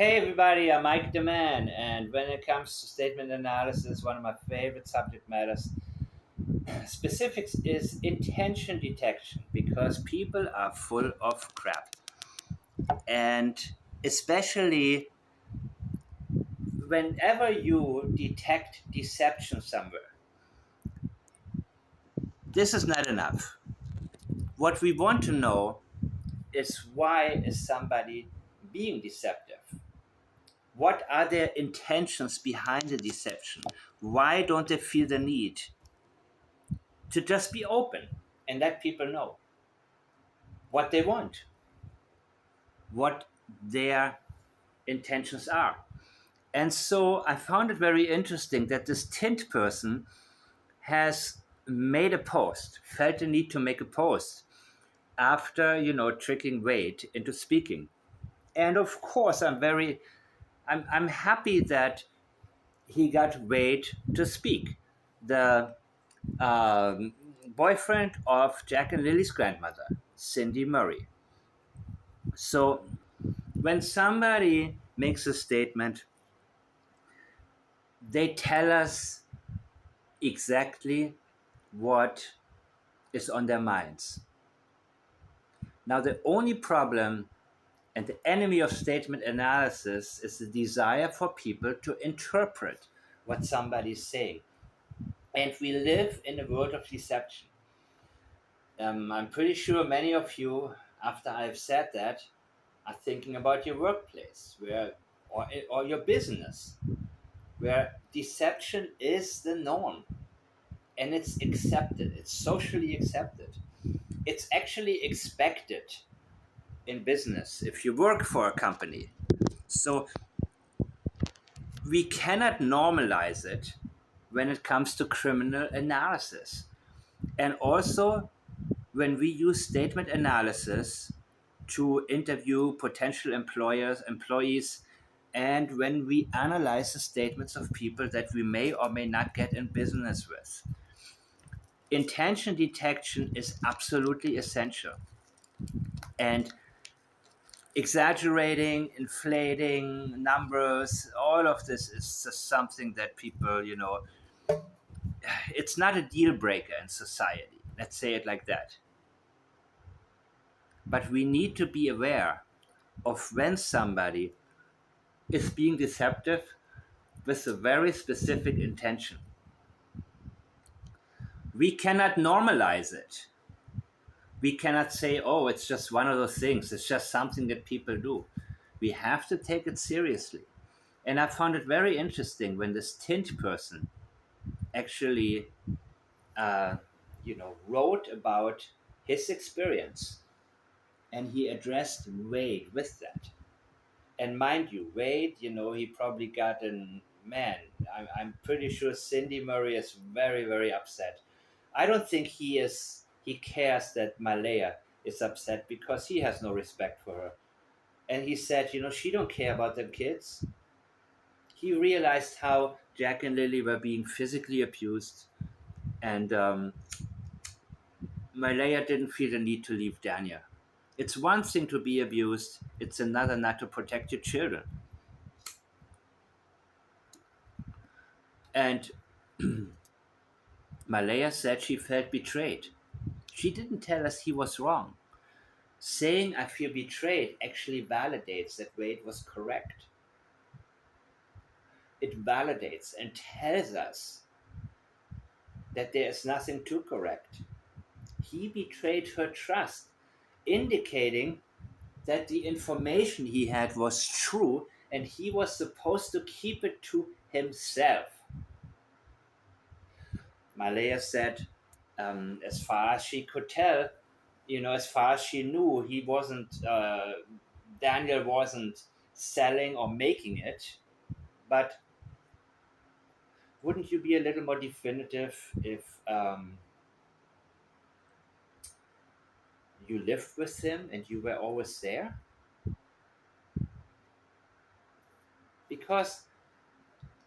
Hey everybody, I'm Mike the Man, and when it comes to statement analysis, one of my favorite subject matters, specifics is intention detection because people are full of crap. And especially whenever you detect deception somewhere, this is not enough. What we want to know is why is somebody being deceptive? What are their intentions behind the deception? Why don't they feel the need to just be open and let people know what they want, what their intentions are? And so I found it very interesting that this tint person has made a post, felt the need to make a post after, tricking Wade into speaking. And of course, I'm happy that he got Wade to speak. The um, boyfriend of Jack and Lily's grandmother, Cindy Murray. So when somebody makes a statement, they tell us exactly what is on their minds. Now, the only problem and the enemy of statement analysis is the desire for people to interpret what somebody is saying. And we live in a world of deception. I'm pretty sure many of you, after I've said that, are thinking about your workplace or your business, where deception is the norm and it's accepted, it's socially accepted. It's actually expected in business if you work for a company. So we cannot normalize it when it comes to criminal analysis. And also, when we use statement analysis to interview potential employees, and when we analyze the statements of people that we may or may not get in business with. Intention detection is absolutely essential. And exaggerating, inflating numbers, all of this is just something that people, it's not a deal breaker in society. Let's say it like that. But we need to be aware of when somebody is being deceptive with a very specific intention. We cannot normalize it. We cannot say, oh, it's just one of those things. It's just something that people do. We have to take it seriously. And I found it very interesting when this tint person actually, wrote about his experience and he addressed Wade with that. And mind you, Wade, he probably got an man. I'm pretty sure Cindy Murray is very, very upset. I don't think he cares that Malaya is upset because he has no respect for her. And he said, she don't care about them kids. He realized how Jack and Lily were being physically abused, and Malaya didn't feel the need to leave Daniel. It's one thing to be abused, it's another not to protect your children. And Malaya said she felt betrayed. She didn't tell us he was wrong. Saying I feel betrayed actually validates that Wade was correct. It validates and tells us that there is nothing to correct. He betrayed her trust, indicating that the information he had was true and he was supposed to keep it to himself. Malaya said, as far as she could tell, as far as she knew, Daniel wasn't selling or making it. But wouldn't you be a little more definitive if you lived with him and you were always there? Because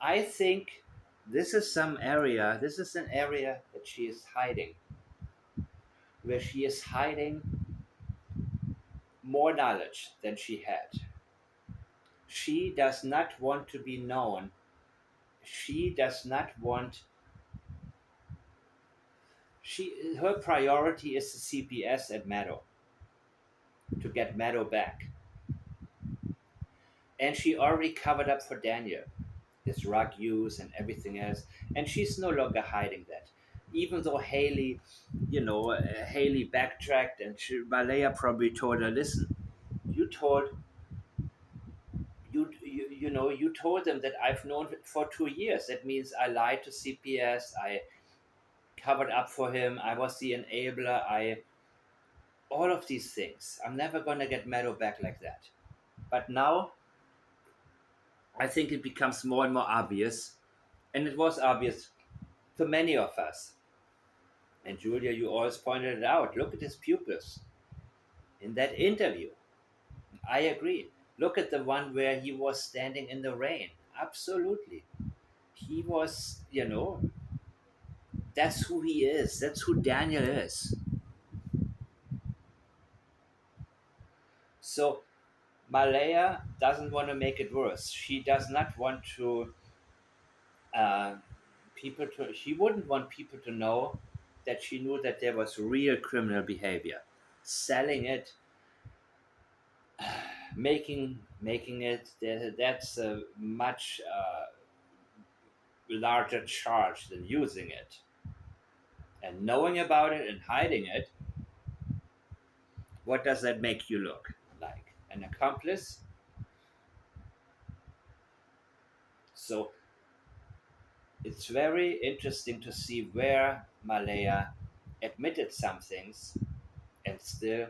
I think this is an area that she is hiding, where she is hiding more knowledge than she had. She does not want to be known. She does not want. Her priority is the CPS at Meadow, to get Meadow back, and she already covered up for Daniel, his drug use and everything else, and she's no longer hiding that. Even though Haley backtracked, and Malaya probably told her, "Listen, you told you told them that I've known it for 2 years. That means I lied to CPS. I covered up for him. I was the enabler. I all of these things. I'm never gonna get Meadow back like that." But now I think it becomes more and more obvious, and it was obvious to many of us. And Julia, you always pointed it out. Look at his pupils in that interview. I agree. Look at the one where he was standing in the rain. Absolutely. He was, that's who he is. That's who Daniel is. So Malaya doesn't want to make it worse. She does not want to uh, she wouldn't want people to know that she knew that there was real criminal behavior. Selling it, making it, that's a much larger charge than using it. And knowing about it and hiding it, what does that make you look like? An accomplice? So it's very interesting to see where Malaya admitted some things and still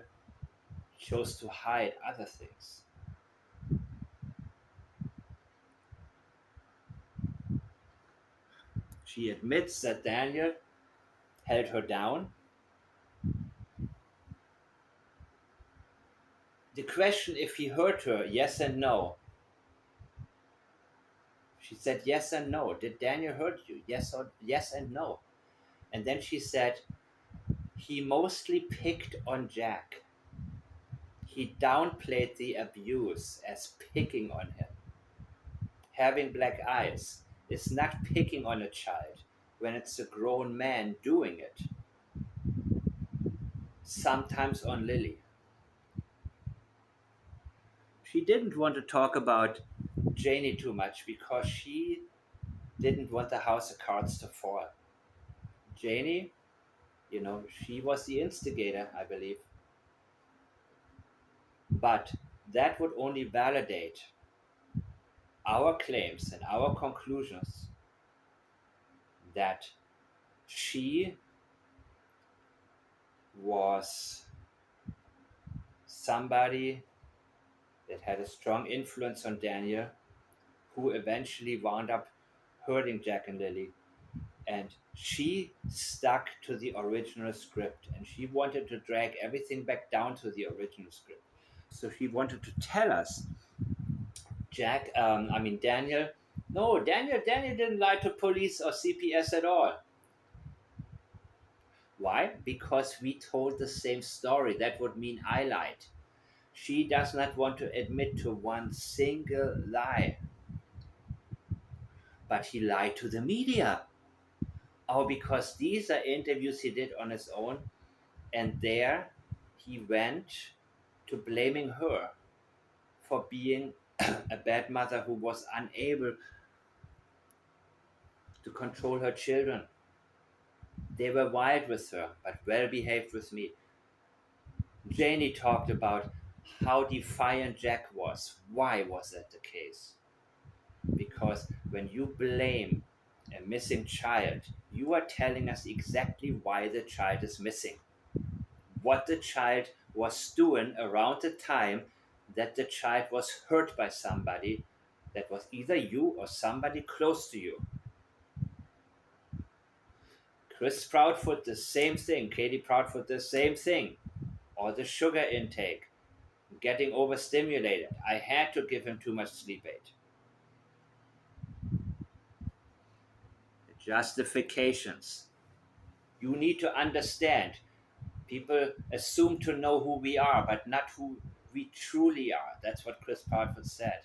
chose to hide other things. She admits that Daniel held her down. The question if he hurt her, yes and no. She said yes and no. Did Daniel hurt you? Yes and no. And then she said he mostly picked on Jack. He downplayed the abuse as picking on him. Having black eyes is not picking on a child when it's a grown man doing it. Sometimes on Lily. She didn't want to talk about Janie too much because she didn't want the house of cards to fall. Janie, she was the instigator, I believe. But that would only validate our claims and our conclusions that she was somebody that had a strong influence on Daniel, who eventually wound up hurting Jack and Lily. And she stuck to the original script, and she wanted to drag everything back down to the original script. So she wanted to tell us, Daniel, no, Daniel didn't lie to police or CPS at all. Why? Because we told the same story. That would mean I lied. She does not want to admit to one single lie. But he lied to the media. Oh, because these are interviews he did on his own, and there he went to blaming her for being a bad mother who was unable to control her children. They were wild with her, but well behaved with me. Janie talked about how defiant Jack was. Why was that the case? Because when you blame a missing child, you are telling us exactly why the child is missing. What the child was doing around the time that the child was hurt by somebody that was either you or somebody close to you. Chris Proudfoot, the same thing. Katie Proudfoot, the same thing. Or the sugar intake, getting overstimulated. I had to give him too much sleep aid. Justifications. You need to understand. People assume to know who we are, but not who we truly are. That's what Chris Proudfoot said.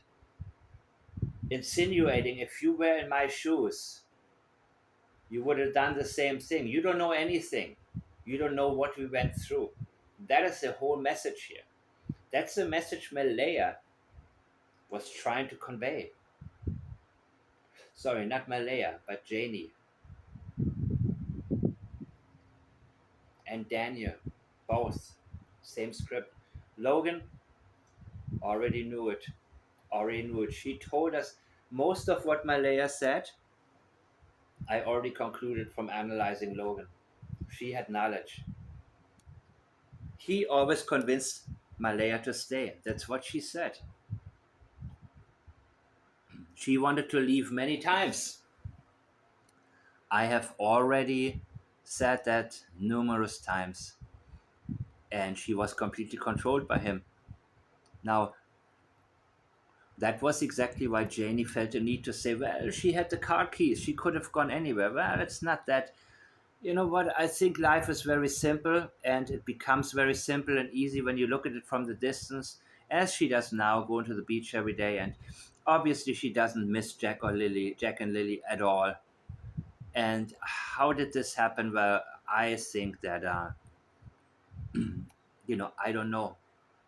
insinuating if you were in my shoes, you would have done the same thing. You don't know anything. You don't know what we went through. That is the whole message here. That's the message Malaya was trying to convey. Sorry, not Malaya, but Janie and Daniel, both. Same script. Logan already knew it. Already knew it. She told us most of what Malaya said. I already concluded from analyzing Logan. She had knowledge. He always convinced Malaya to stay. That's what she said. She wanted to leave many times. I have already said that numerous times, and she was completely controlled by him. Now, that was exactly why Janie felt the need to say, well, she had the car keys. She could have gone anywhere. Well, it's not that. You know what? I think life is very simple, and it becomes very simple and easy when you look at it from the distance, as she does now, going to the beach every day. And obviously, she doesn't miss Jack and Lily at all. And how did this happen? Well, I think that, I don't know.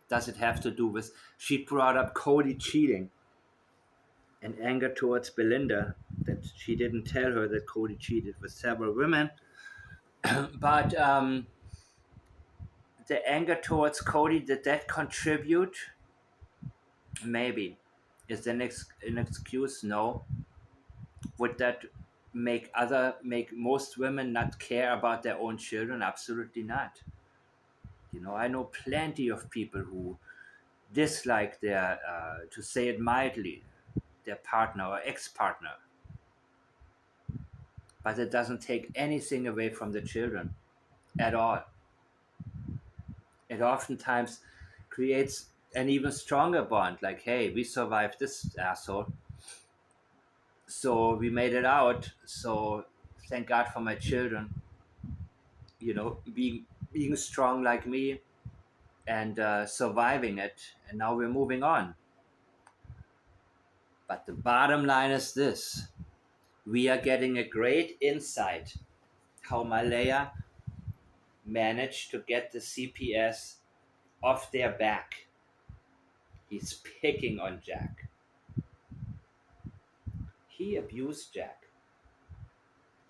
Does it have to do with she brought up Cody cheating and anger towards Belinda that she didn't tell her that Cody cheated with several women? But the anger towards Cody, did that contribute? Maybe. Is there an excuse? No. Would that make most women not care about their own children? Absolutely not. I know plenty of people who dislike their, to say it mildly, their partner or ex-partner, but it doesn't take anything away from the children at all. It oftentimes creates an even stronger bond. Like, hey, we survived this asshole, so we made it out. So thank God for my children. Being strong like me and surviving it, and now we're moving on. But the bottom line is this: we are getting a great insight how Malaya managed to get the CPS off their back. He's picking on Jack. He abused Jack.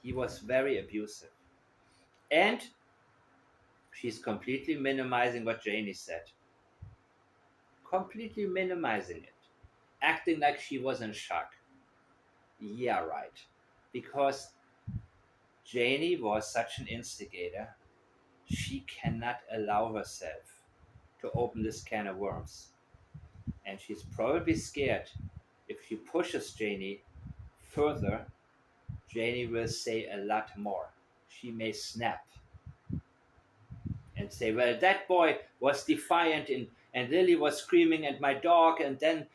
He was very abusive. And she's completely minimizing what Janie said. Completely minimizing it. Acting like she was in shock. Yeah, right. Because Janie was such an instigator, she cannot allow herself to open this can of worms. And she's probably scared if she pushes Janie further, Janie will say a lot more. She may snap and say, well, that boy was defiant and Lily was screaming at my dog, and then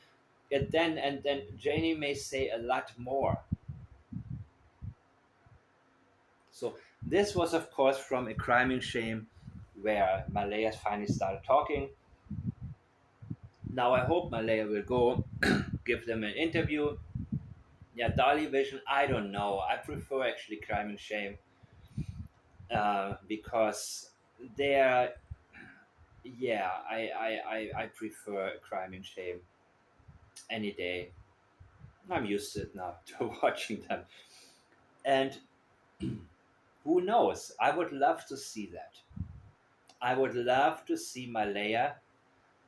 Janie may say a lot more. So this was, of course, from a crime and shame where Malaya finally started talking. Now I hope Malaya will go give them an interview. Yeah, Dolly Vision, I don't know. I prefer actually crime and shame because they're, yeah, I prefer crime and shame any day. I'm used to it now to watching them. And who knows? I would love to see that. I would love to see Malaya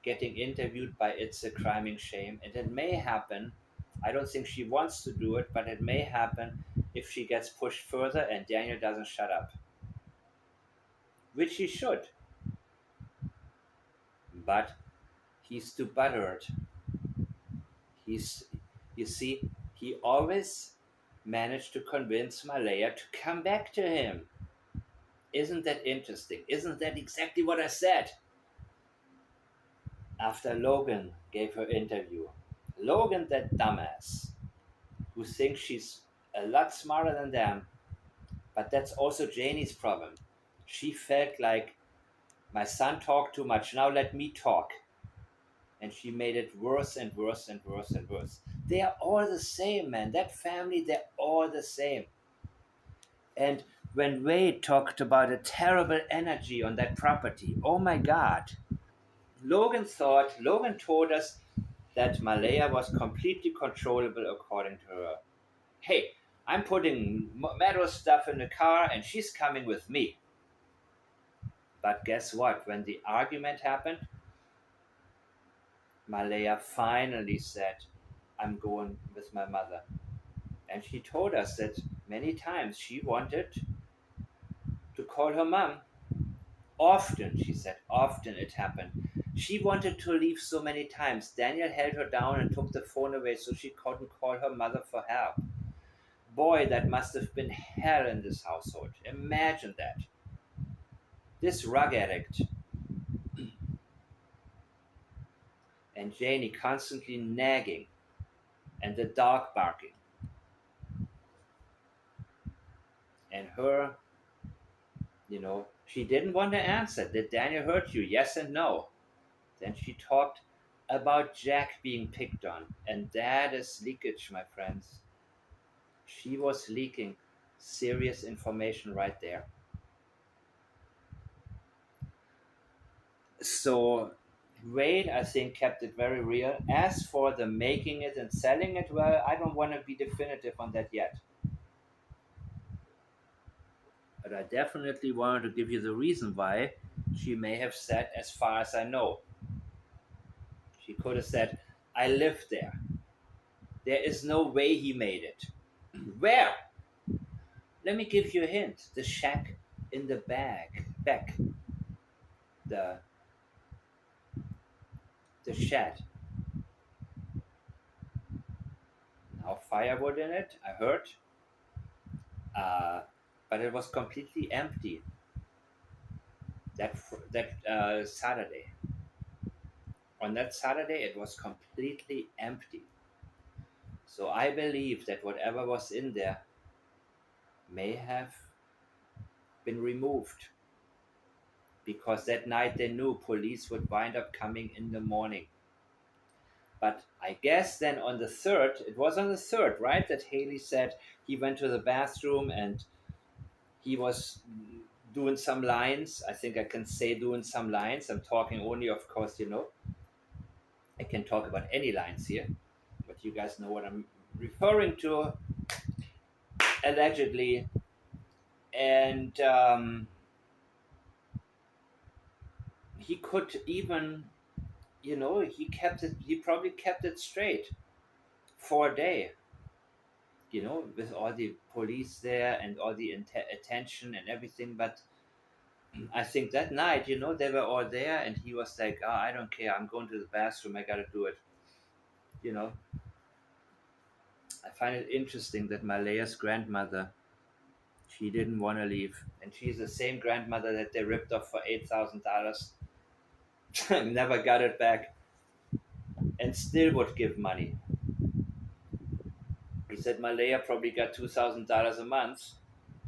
getting interviewed by It's a Crime and Shame. And it may happen. I don't think she wants to do it, but it may happen if she gets pushed further and Daniel doesn't shut up. Which he should. But he's too buttered. He's, you see, he always managed to convince Malaya to come back to him. Isn't that interesting? Isn't that exactly what I said? After Logan gave her interview, Logan, that dumbass, who thinks she's a lot smarter than them, but that's also Janie's problem. She felt like my son talked too much. Now let me talk. And she made it worse and worse and worse and worse. They are all the same, man. That family, they're all the same. And when Wade talked about a terrible energy on that property, oh my God. Logan told us that Malaya was completely controllable according to her. Hey, I'm putting metal stuff in the car and she's coming with me. But guess what? When the argument happened, Malaya finally said, I'm going with my mother. And she told us that many times she wanted to call her mom. Often, she said, often it happened. She wanted to leave so many times. Daniel held her down and took the phone away so she couldn't call her mother for help. Boy, that must have been hell in this household. Imagine that. This rug addict and Janie constantly nagging and the dog barking. And her, she didn't want to answer. Did Daniel hurt you? Yes and no. Then she talked about Jack being picked on. And that is leakage, my friends. She was leaking serious information right there. So Wade, I think, kept it very real. As for the making it and selling it, well, I don't want to be definitive on that yet. But I definitely wanted to give you the reason why she may have said, as far as I know. She could have said, I lived there. There is no way he made it. Where? Let me give you a hint. The shack in the back, the the shed. Now firewood in it, I heard, uh, but it was completely empty. That Saturday. On that Saturday, it was completely empty. So I believe that whatever was in there may have been removed because that night they knew police would wind up coming in the morning. But I guess then on the third, it was on the third, right? That Haley said he went to the bathroom and he was doing some lines. I think I can say doing some lines. I'm talking only, of course, I can talk about any lines here, but you guys know what I'm referring to, allegedly. And he could even, he probably kept it straight for a day, with all the police there and all the attention and everything. But I think that night, they were all there and he was like, oh, I don't care. I'm going to the bathroom. I got to do it. You know, I find it interesting that Malaya's grandmother, she didn't want to leave. And she's the same grandmother that they ripped off for $8,000, never got it back, and still would give money. He said Malaya probably got $2,000 a month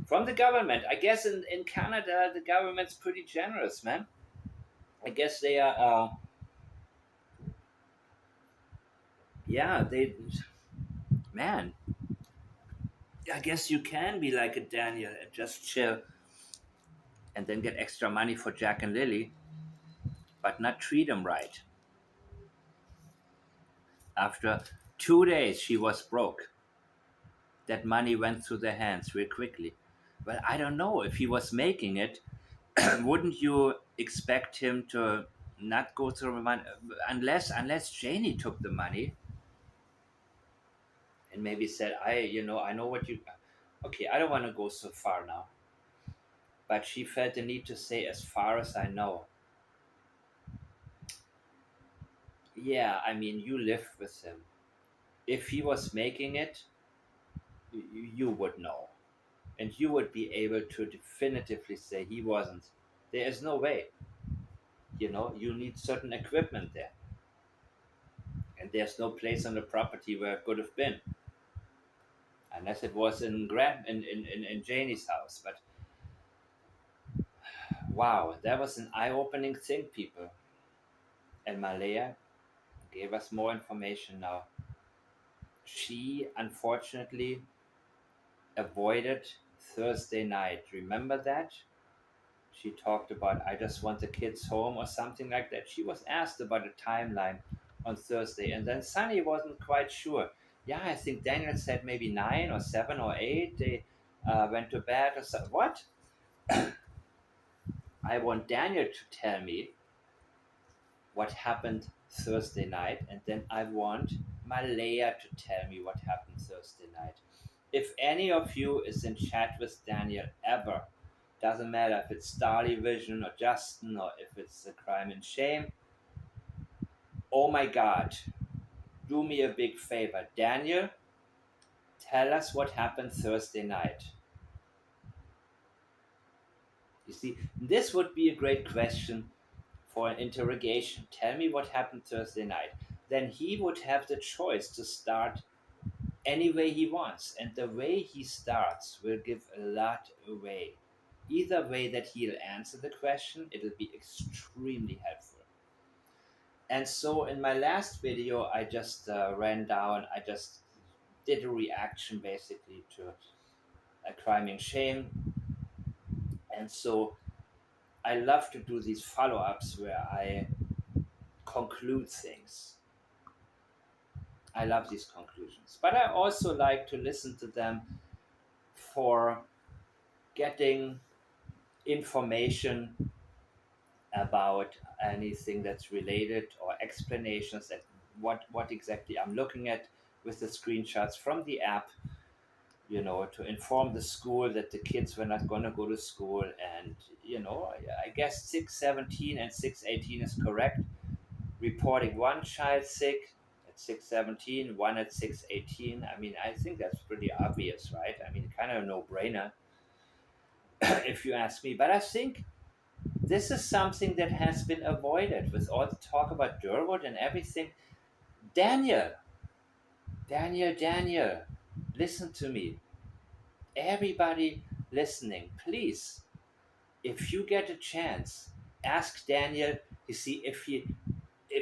from the government. I guess in Canada, the government's pretty generous, man. I guess they are, man, I guess you can be like a Daniel and just chill and then get extra money for Jack and Lily, but not treat them right. After 2 days, she was broke. That money went through their hands real quickly. Well, I don't know if he was making it. Wouldn't you expect him to not go through the money unless Janie took the money and maybe said, I know what you. Okay, I don't want to go so far now, but she felt the need to say, as far as I know. Yeah, I mean, you lived with him. If he was making it, you would know. And you would be able to definitively say he wasn't. There is no way. You need certain equipment there. And there's no place on the property where it could have been. Unless it was in Janie's house. But wow, that was an eye-opening thing, people. And Malaya, gave us more information now. She unfortunately avoided Thursday night. Remember that? She talked about, I just want the kids home or something like that. She was asked about a timeline on Thursday, and then Sunny wasn't quite sure. Yeah, I think Daniel said maybe 9 or 7 or 8. They went to bed or so. What? I want Daniel to tell me what happened Thursday night, and then I want Malaya to tell me what happened Thursday night. If any of you is in chat with Daniel ever, doesn't matter if it's Starly Vision or Justin or if it's a Crime and Shame, oh my God, do me a big favor. Daniel, tell us what happened Thursday night. You see, this would be a great question for an interrogation. Tell me what happened Thursday night. Then he would have the choice to start any way he wants. And the way he starts will give a lot away. Either way that he'll answer the question, it'll be extremely helpful. And so in my last video, I just ran down, I just did a reaction basically to a crime and shame. And so I love to do these follow-ups where I conclude things. I love these conclusions. But I also like to listen to them for getting information about anything that's related or explanations that what exactly I'm looking at with the screenshots from the app, to inform the school that the kids were not going to go to school. And I guess 617 and 618 is correct, reporting one child sick at 617, one at 618. I mean, I think that's pretty obvious, right? I mean, kind of a no-brainer if you ask me. But I think this is something that has been avoided with all the talk about Durwood and everything. Daniel, Daniel, listen to me. Everybody listening, please, if you get a chance, ask Daniel. You see, if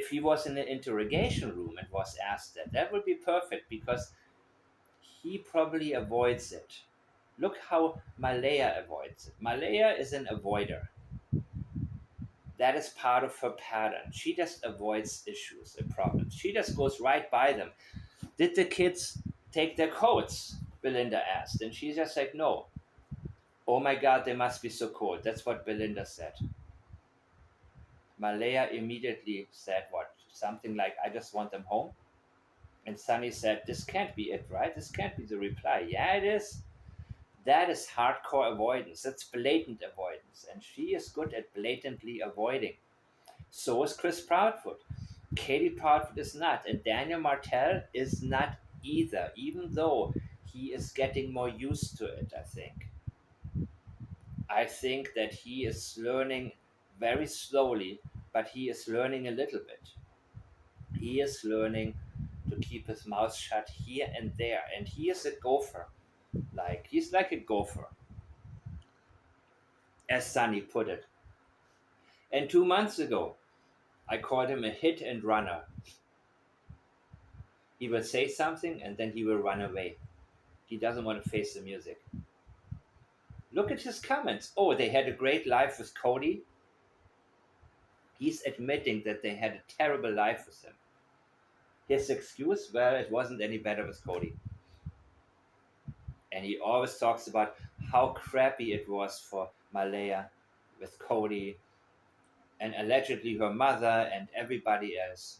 he was in an interrogation room and was asked that would be perfect, because he probably avoids it. Look how Malaya avoids it. Malaya is an avoider. That is part of her pattern. She just avoids issues and problems. She just goes right by them. Did the kids take their coats? Belinda asked. And she's just like, no. Oh my God, they must be so cold. That's what Belinda said. Malaya immediately said what? Something like, I just want them home. And Sunny said, this can't be it, right? This can't be the reply. Yeah, it is. That is hardcore avoidance. That's blatant avoidance. And she is good at blatantly avoiding. So is Chris Proudfoot. Katie Proudfoot is not. And Daniel Martell is not either, even though he is getting more used to it, I think. I think that he is learning very slowly, but he is learning a little bit. He is learning to keep his mouth shut here and there. And he is a gopher. He's like a gopher, as Sunny put it. And 2 months ago, I called him a hit and runner. He will say something and then he will run away. He doesn't want to face the music. Look at his comments. Oh, they had a great life with Cody. He's admitting that they had a terrible life with him. His excuse, well, it wasn't any better with Cody. And he always talks about how crappy it was for Malaya with Cody and allegedly her mother and everybody else,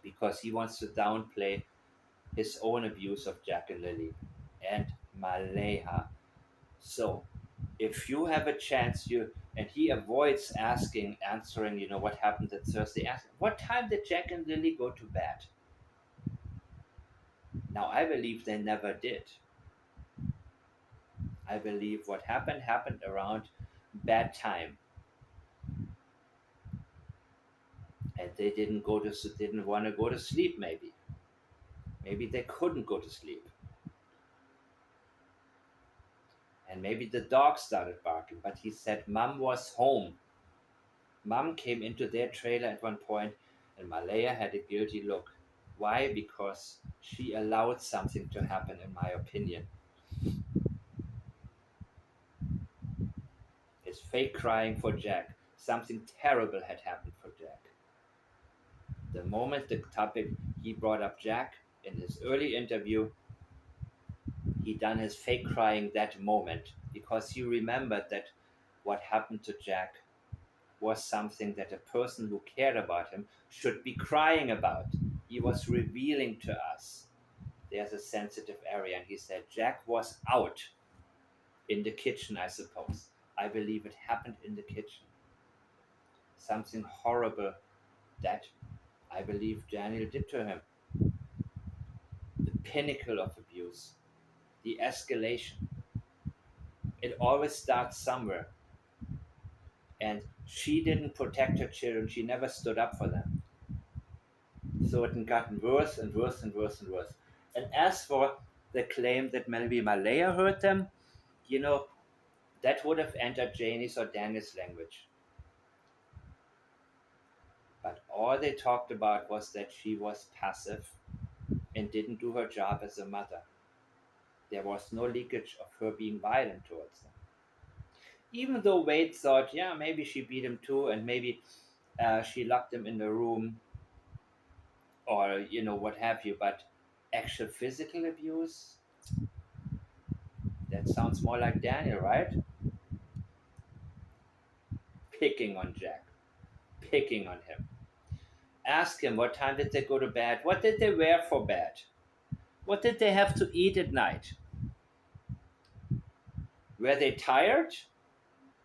because he wants to downplay his own abuse of Jack and Lily and Malehya. So if you have a chance, and he avoids answering, what happened that Thursday. Ask, what time did Jack and Lily go to bed? Now, I believe they never did. I believe what happened around bedtime, and they didn't want to go to sleep. Maybe they couldn't go to sleep, and maybe the dog started barking. But he said Mom was home. Mom came into their trailer at one point, And Malaya had a guilty look. Why? Because she allowed something to happen, in my opinion. His fake crying for Jack. Something terrible had happened for Jack. The moment the topic he brought up Jack in his early interview, he done his fake crying that moment because he remembered that what happened to Jack was something that a person who cared about him should be crying about. He was revealing to us there's a sensitive area, and he said Jack was out in the kitchen, I suppose. I believe it happened in the kitchen. Something horrible that I believe Daniel did to him. The pinnacle of abuse, the escalation. It always starts somewhere. And she didn't protect her children. She never stood up for them. So it gotten worse and worse and worse and worse. And as for the claim that maybe Malaya hurt them, you know, that would have entered Janie's or Daniel's language. But all they talked about was that she was passive and didn't do her job as a mother. There was no leakage of her being violent towards them. Even though Wade thought, yeah, maybe she beat him too, and maybe she locked him in the room, or what have you, but actual physical abuse, that sounds more like Daniel, right? Picking on Jack, picking on him. Ask him what time did they go to bed, what did they wear for bed, what did they have to eat at night, were they tired,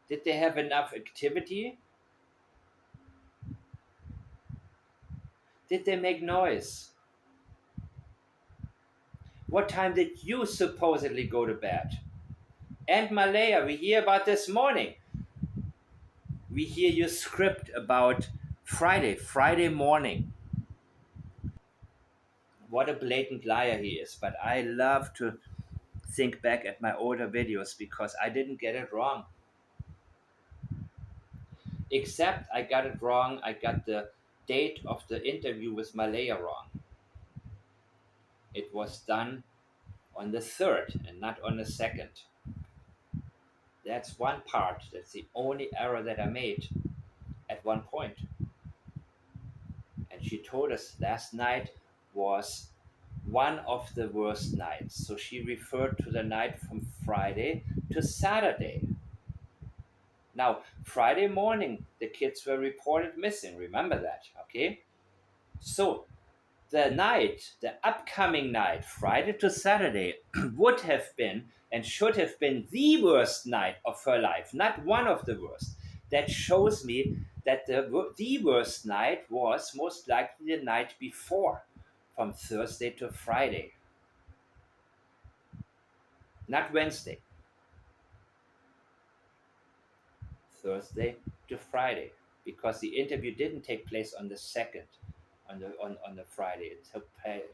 did they have enough activity, did they make noise, what time did you supposedly go to bed? And Malaya, we hear about this morning. We hear your script about Friday morning. What a blatant liar he is. But I love to think back at my older videos because I didn't get it wrong. Except I got it wrong. I got the date of the interview with Malaya wrong. It was done on the 3rd and not on the 2nd. That's one part. That's the only error that I made at one point. And she told us last night was one of the worst nights. So she referred to the night from Friday to Saturday. Now, Friday morning, the kids were reported missing. Remember that, okay? So the upcoming night, Friday to Saturday, would have been and should have been the worst night of her life, not one of the worst. That shows me that the worst night was most likely the night before, from Thursday to Friday, not Wednesday. Thursday to Friday, because the interview didn't take place on the 2nd, on the Friday. It took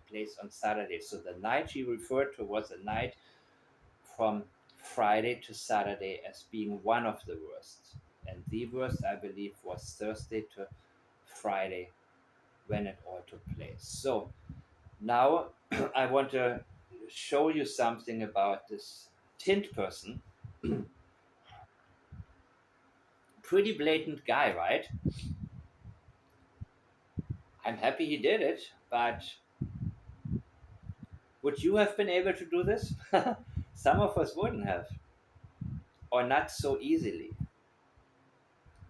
place on Saturday. So the night she referred to was the night from Friday to Saturday as being one of the worst. And the worst, I believe, was Thursday to Friday when it all took place. So now I want to show you something about this tint person. Pretty blatant guy, right? I'm happy he did it, but would you have been able to do this? Some of us wouldn't have, or not so easily.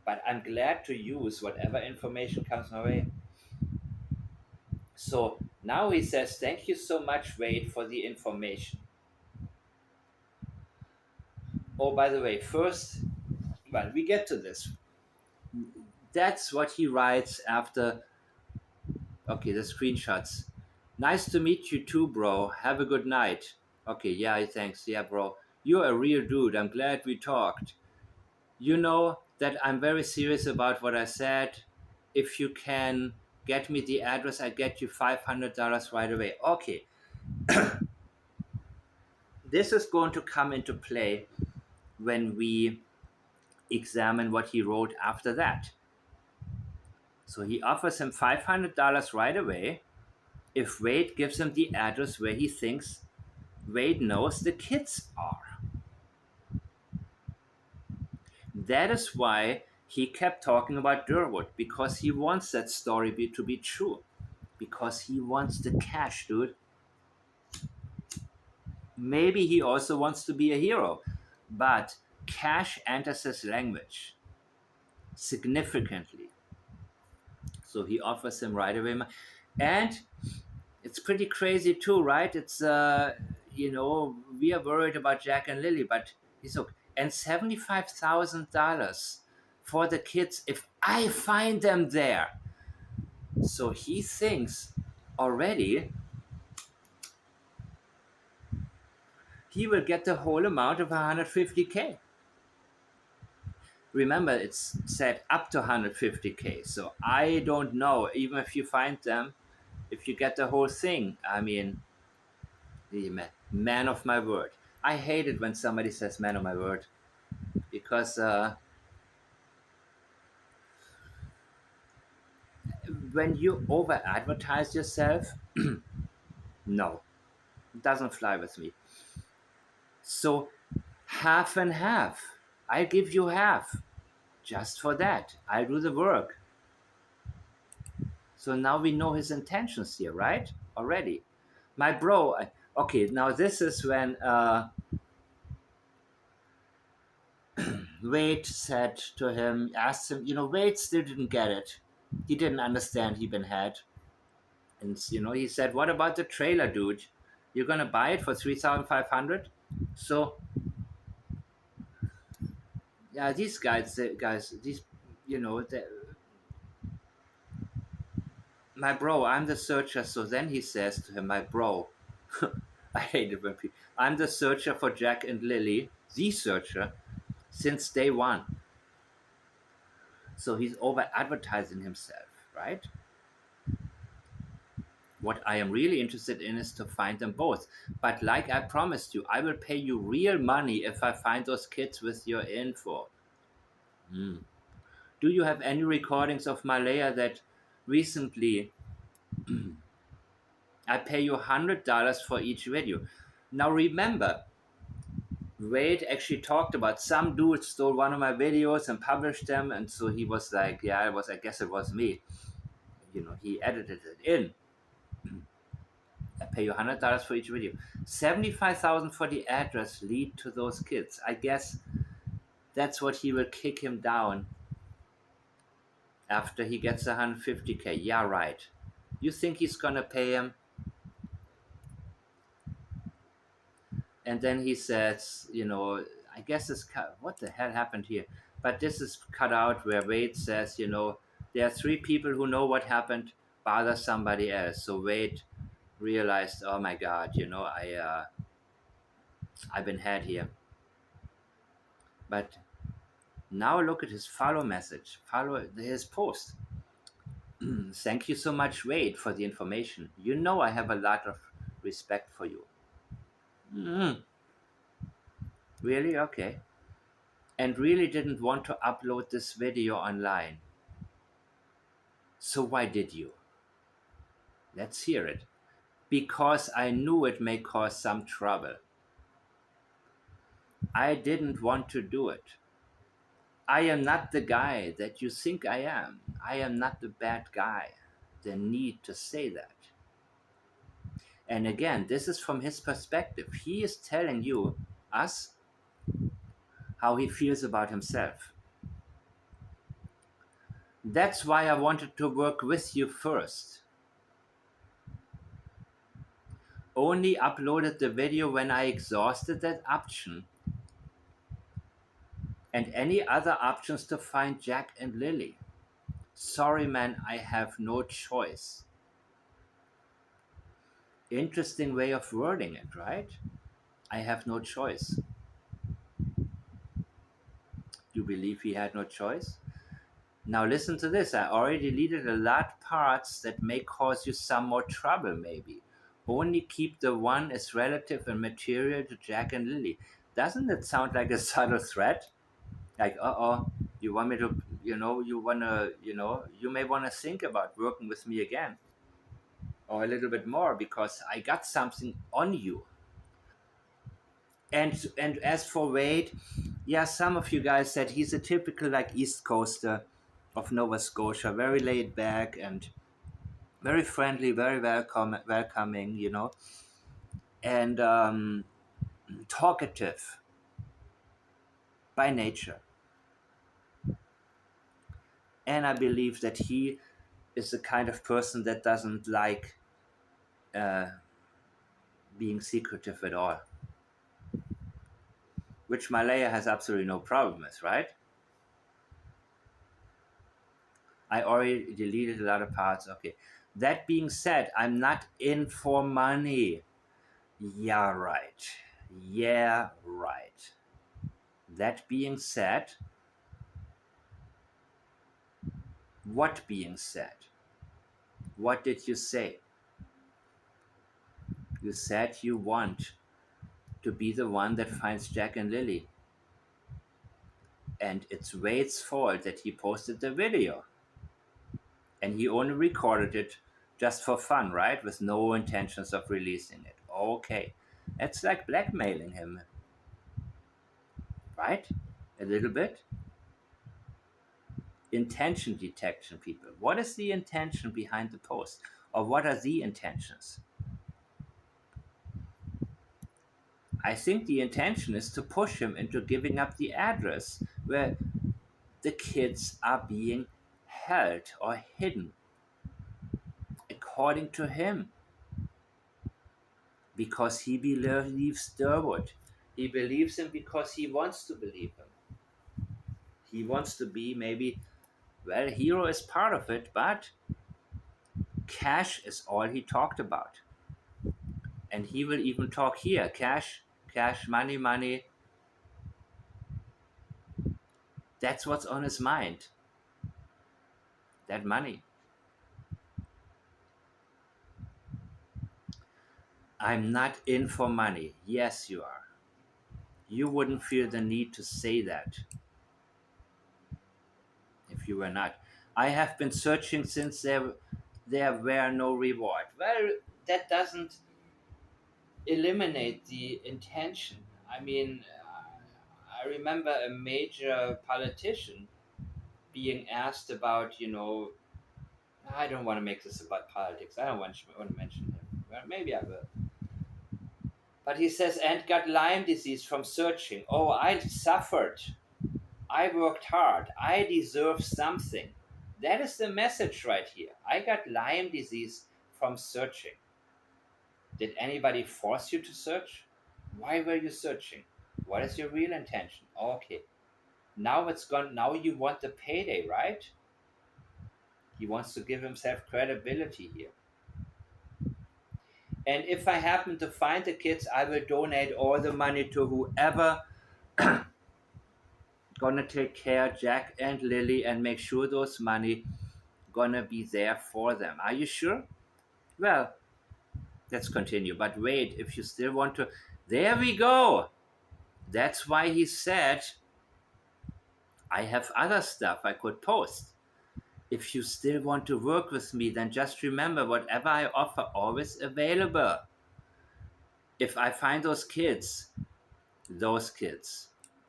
But I'm glad to use whatever information comes my way. So now he says, thank you so much, Wade, for the information. Oh, by the way, first, well, we get to this. That's what he writes after. Okay, the screenshots. Nice to meet you too, bro. Have a good night. Okay, yeah, thanks. Yeah, bro. You're a real dude. I'm glad we talked. You know that I'm very serious about what I said. If you can get me the address, I get you $500 right away. Okay. This is going to come into play when we examine what he wrote after that. So he offers him $500 right away if Wade gives him the address where he thinks Wade knows the kids are. That is why he kept talking about Durwood, because he wants that story to be true. Because he wants the cash, dude. Maybe he also wants to be a hero, but cash enters his language significantly. So he offers him right away. And it's pretty crazy too, right? It's, we are worried about Jack and Lily, but he's okay. And $75,000 for the kids if I find them there. So he thinks already he will get the whole amount of 150K. Remember, it's set up to 150K. So I don't know, even if you find them, if you get the whole thing. I mean, man of my word. I hate it when somebody says man of my word, because when you over advertise yourself, no, it doesn't fly with me. So half and half. I give you half just for that. I do the work. So now we know his intentions here, right? Already. My bro, okay, now this is when Wade said to him, asked him, Wade still didn't get it. He didn't understand he'd been had. And, he said, what about the trailer, dude? You're going to buy it for 3,500? So, yeah, these guys, my bro, I'm the searcher. So then he says to him, my bro, I hate it when people, I'm the searcher for Jack and Lily, the searcher, since day one. So he's over advertising himself, right? What I am really interested in is to find them both. But like I promised you, I will pay you real money if I find those kids with your info. Do you have any recordings of Malaya that recently I pay you $100 for each video? Now remember, Wade actually talked about some dude stole one of my videos and published them, and so he was like, yeah, I guess it was me. He edited it in. I pay you $100 for each video. 75,000 for the address lead to those kids. I guess that's what he will kick him down after he gets 150K. Yeah, right. You think he's gonna pay him? And then he says, I guess this what the hell happened here? But this is cut out where Wade says, there are 3 people who know what happened. Bother somebody else. So Wade realized, oh my God, I've been had here. But now look at his follow message. Follow his post. Thank you so much, Wade, for the information. I have a lot of respect for you. Really? Okay. And really didn't want to upload this video online. So why did you? Let's hear it. Because I knew it may cause some trouble. I didn't want to do it. I am not the guy that you think I am. I am not the bad guy. The need to say that. And again, this is from his perspective. He is telling us, how he feels about himself. That's why I wanted to work with you first. Only uploaded the video when I exhausted that option and any other options to find Jack and Lily. Sorry, man, I have no choice. Interesting way of wording it, right? I have no choice. You believe he had no choice? Now listen to this. I already deleted a lot parts that may cause you some more trouble, maybe. Only keep the one as relative and material to Jack and Lily. Doesn't it sound like a subtle threat? Like, you want me to you may wanna think about working with me again, or a little bit more, because I got something on you. And as for Wade, yeah, some of you guys said he's a typical like East Coaster of Nova Scotia, very laid back and very friendly, very welcoming, and talkative by nature. And I believe that he is the kind of person that doesn't like uh, being secretive at all, which Malaya has absolutely no problem with, right? I already deleted a lot of parts. Okay. That being said, I'm not in for money. Yeah, right. Yeah, right. That being said, what being said? What did you say? You said you want to be the one that finds Jack and Lily. And it's Wade's fault that he posted the video. And he only recorded it just for fun, right? With no intentions of releasing it. Okay. It's like blackmailing him, right? A little bit. Intention detection, people. What is the intention behind the post? Or what are the intentions? I think the intention is to push him into giving up the address where the kids are being held or hidden, according to him, because he believes Durwood. He believes him because he wants to believe him. He wants to be maybe, well, hero is part of it, but cash is all he talked about. And he will even talk here: cash, cash, money, money. That's what's on his mind. That money. I'm not in for money. Yes, you are. You wouldn't feel the need to say that if you were not. I have been searching since there were no reward. Well, that doesn't eliminate the intention. I mean, I remember a major politician being asked about, I don't want to make this about politics. I don't want to mention him. Well, maybe I will. But he says, and got Lyme disease from searching. Oh, I suffered. I worked hard. I deserve something. That is the message right here. I got Lyme disease from searching. Did anybody force you to search? Why were you searching? What is your real intention? Okay. Now it's gone. Now you want the payday, right? He wants to give himself credibility here. And if I happen to find the kids, I will donate all the money to whoever gonna take care Jack and Lily and make sure those money gonna be there for them. Are you sure? Well, let's continue. But wait, if you still want to, there we go. That's why he said, I have other stuff I could post. If you still want to work with me, then just remember whatever I offer, always available. If I find those kids,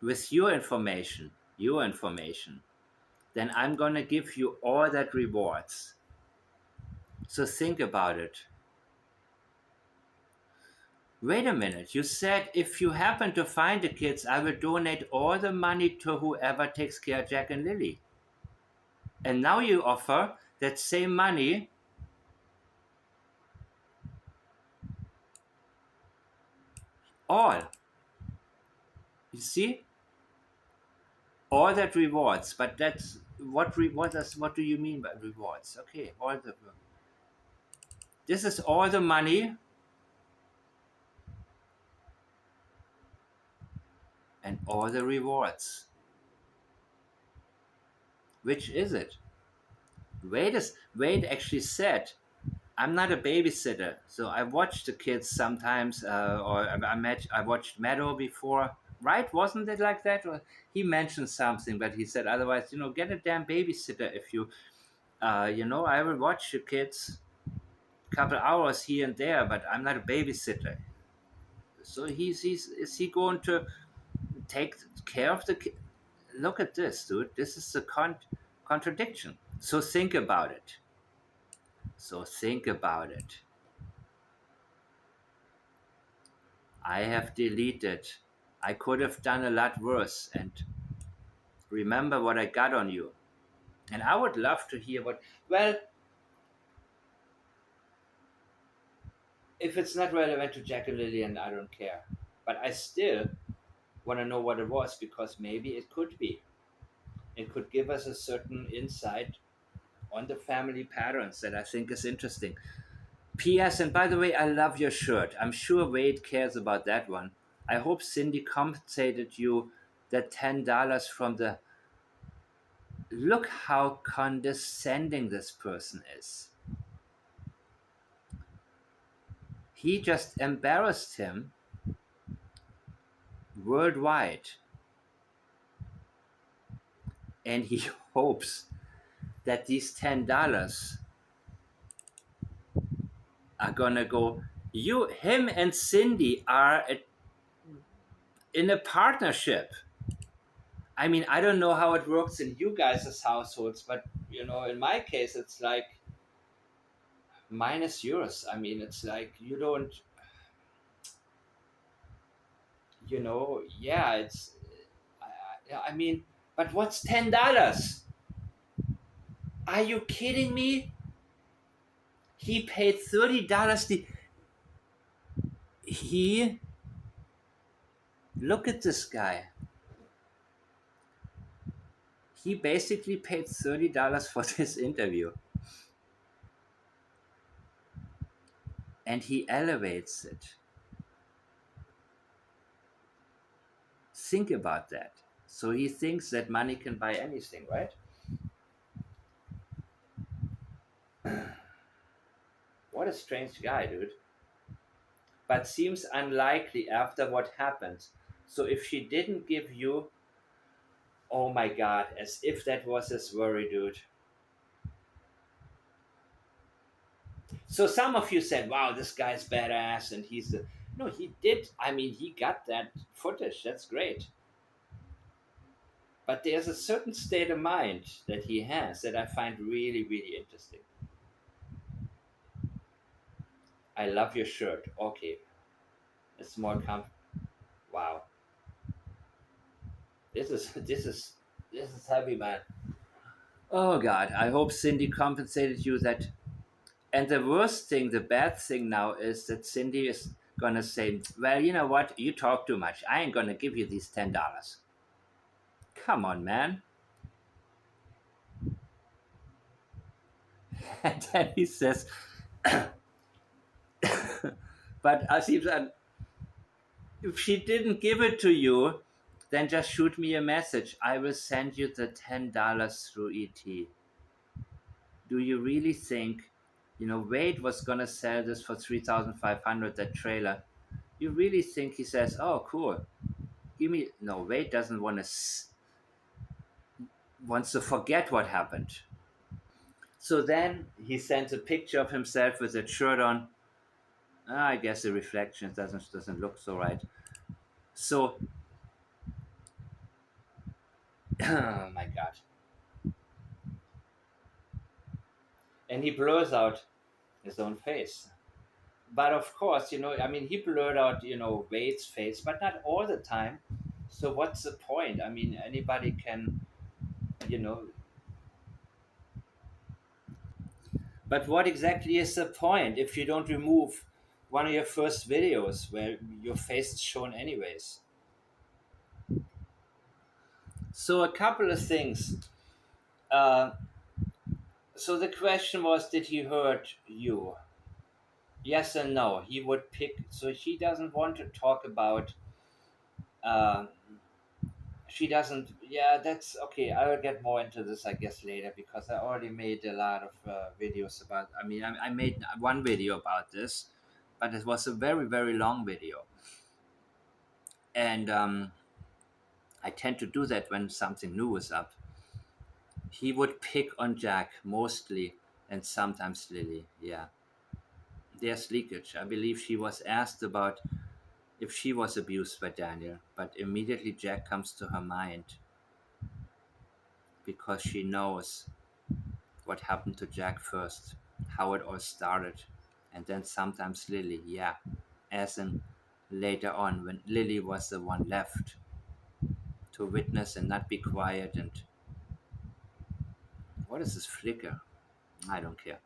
with your information, then I'm going to give you all that rewards. So think about it. Wait a minute, you said if you happen to find the kids, I will donate all the money to whoever takes care of Jack and Lily. And now you offer that same money all. You see? All that rewards, but that's what do you mean by rewards? Okay, this is all the money and all the rewards. Which is it? Wade actually said, I'm not a babysitter, so I watch the kids sometimes, or I watched Meadow before right? Wasn't it like that? Or he mentioned something, but he said otherwise, get a damn babysitter if you, I will watch your kids a couple hours here and there, but I'm not a babysitter. So he's is he going to take care of the kid? Look at this, dude. This is a contradiction. So think about it. So think about it. I have deleted. I could have done a lot worse. And remember what I got on you. And I would love to hear what. Well, if it's not relevant to Jack and Lillian, I don't care. But I still want to know what it was because maybe it could be. It could give us a certain insight on the family patterns that I think is interesting. P.S. And by the way, I love your shirt. I'm sure Wade cares about that one. I hope Cindy compensated you that $10 from the. Look how condescending this person is. He just embarrassed him worldwide. And he hopes that these $10 are gonna go. Him and Cindy are in a partnership. I mean, I don't know how it works in you guys' households, but in my case, it's like minus yours. I mean, it's like you don't, yeah, it's, I mean, but what's $10? Are you kidding me? He paid $30. He, look at this guy. He basically paid $30 for this interview. And he elevates it. Think about that. So he thinks that money can buy anything, right? What a strange guy, dude. But seems unlikely after what happened. So if she didn't give you, oh my god, as if that was his worry, dude. So some of you said, wow, this guy's badass and he's the. No, he did. I mean, he got that footage. That's great. But there's a certain state of mind that he has that I find really, really interesting. I love your shirt. Okay. It's more wow. This is this is heavy, man. Oh god, I hope Cindy compensated you that. And the worst thing, the bad thing now is that Cindy is gonna say, well, you know what? You talk too much. I ain't gonna give you these $10. Come on, man. And then he says, but Asif, if she didn't give it to you, then just shoot me a message. I will send you the $10 through ET. Do you really think, Wade was gonna sell this for 3,500? That trailer. You really think he says, "Oh, cool, give me"? No, Wade doesn't wants to forget what happened. So then he sends a picture of himself with a shirt on. I guess the reflection doesn't look so right. So, oh my god! And he blurs out his own face. But of course, I mean, he blurred out, Wade's face, but not all the time. So what's the point? I mean, anybody can, you know. But what exactly is the point if you don't remove one of your first videos where your face is shown anyways? So a couple of things. Uh, so the question was, did he hurt you? Yes and no. He would pick. So she doesn't want to talk about. Uh, she doesn't. Yeah, that's okay. I will get more into this, I guess, later because I already made a lot of videos about. I mean, I made one video about this, but it was a very very long video, and I tend to do that when something new is up. He would pick on Jack mostly, and sometimes Lily. Yeah. There's leakage. I believe she was asked about if she was abused by Daniel, but immediately Jack comes to her mind because she knows what happened to Jack first, how it all started, and then sometimes Lily, yeah, as in later on when Lily was the one left to witness and not be quiet. And what is this flicker? I don't care.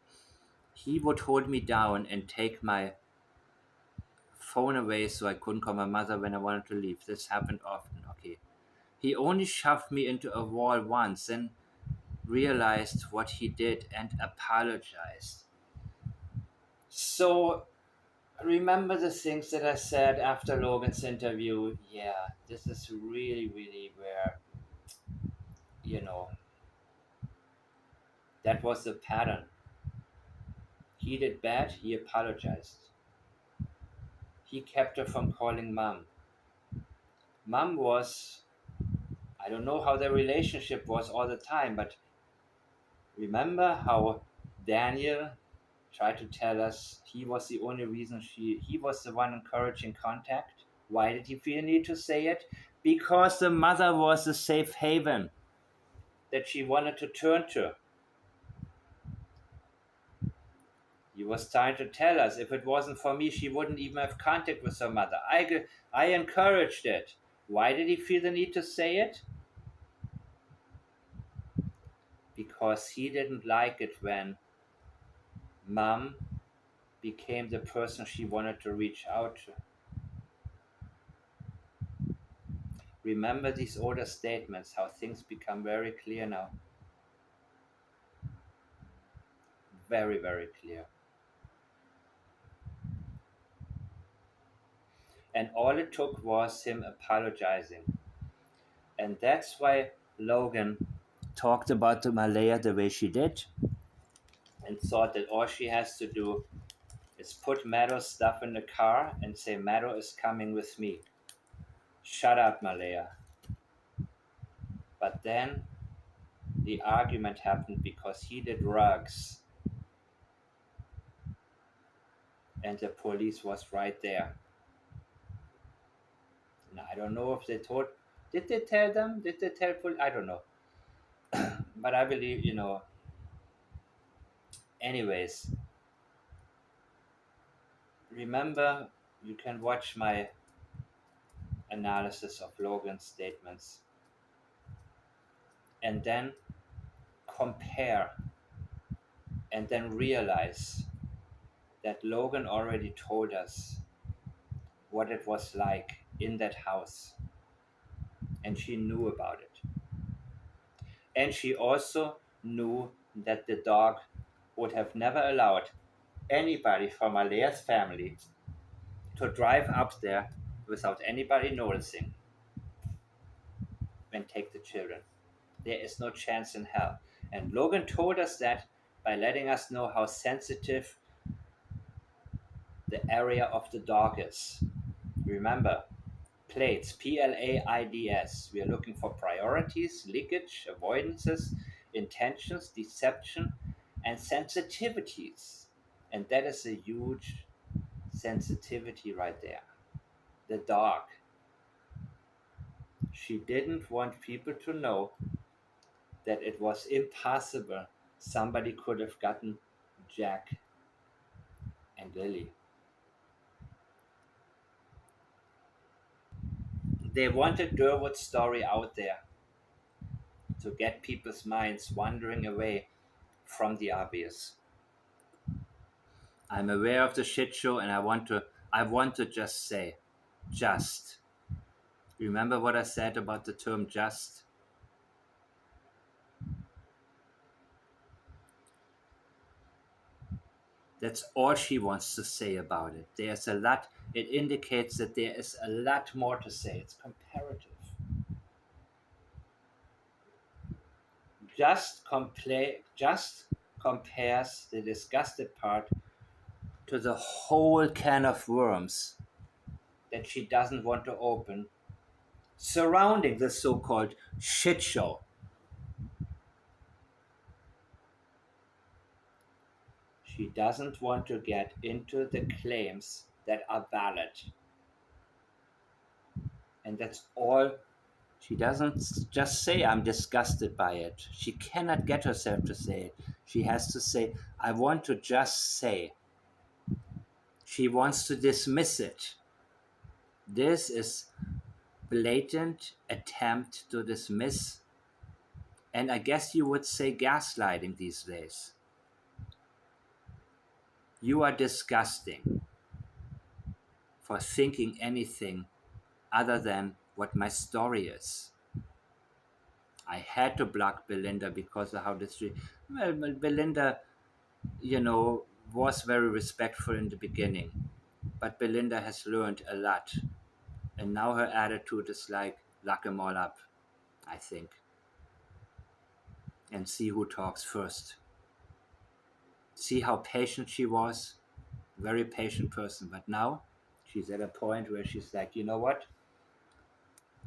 He would hold me down and take my phone away so I couldn't call my mother when I wanted to leave. This happened often. Okay. He only shoved me into a wall once and realized what he did and apologized. So remember the things that I said after Logan's interview. Yeah, this is really, really where, you know, that was the pattern. He did bad, he apologized. He kept her from calling mom. Mom was, I don't know how their relationship was all the time, but remember how Daniel tried to tell us he was the only reason he was the one encouraging contact? Why did he feel the need to say it? Because the mother was a safe haven that she wanted to turn to. He was trying to tell us if it wasn't for me, she wouldn't even have contact with her mother. I encouraged it. Why did he feel the need to say it? Because he didn't like it when mom became the person she wanted to reach out to. Remember these older statements, how things become very clear now. Very, very clear. And all it took was him apologizing. And that's why Logan talked about the Malaya the way she did and thought that all she has to do is put Meadow's stuff in the car and say, Meadow is coming with me. Shut up, Malaya. But then the argument happened because he did drugs and the police was right there. Now, I don't know if they told, did they tell them? Did they tell police? I don't know. But I believe, anyways, remember, you can watch my analysis of Logan's statements and then compare and then realize that Logan already told us what it was like in that house, and she knew about it. And she also knew that the dog would have never allowed anybody from Malea's family to drive up there without anybody noticing and take the children. There is no chance in hell. And Logan told us that by letting us know how sensitive the area of the dog is. Remember, plates, PLAIDS. We are looking for priorities, leakage, avoidances, intentions, deception, and sensitivities. And that is a huge sensitivity right there. The dog. She didn't want people to know that it was impossible somebody could have gotten Jack and Lily. They wanted Durwood's story out there to get people's minds wandering away from the obvious. I'm aware of the shit show and I want to just say, just. Remember what I said about the term just? That's all she wants to say about it. There's a lot, it indicates that there is a lot more to say. It's comparative. Just compares the disgusted part to the whole can of worms that she doesn't want to open surrounding the so-called shit show. She doesn't want to get into the claims that are valid. And that's all. She doesn't just say, I'm disgusted by it. She cannot get herself to say it. She has to say, I want to just say. She wants to dismiss it. This is blatant attempt to dismiss, and I guess you would say gaslighting these days. You are disgusting for thinking anything other than what my story is. I had to block Belinda because of how this. Well, Belinda, you know, was very respectful in the beginning, but Belinda has learned a lot, and now her attitude is like lock them all up, I think, and see who talks first. See how patient she was, very patient person, but now she's at a point where she's like, you know what?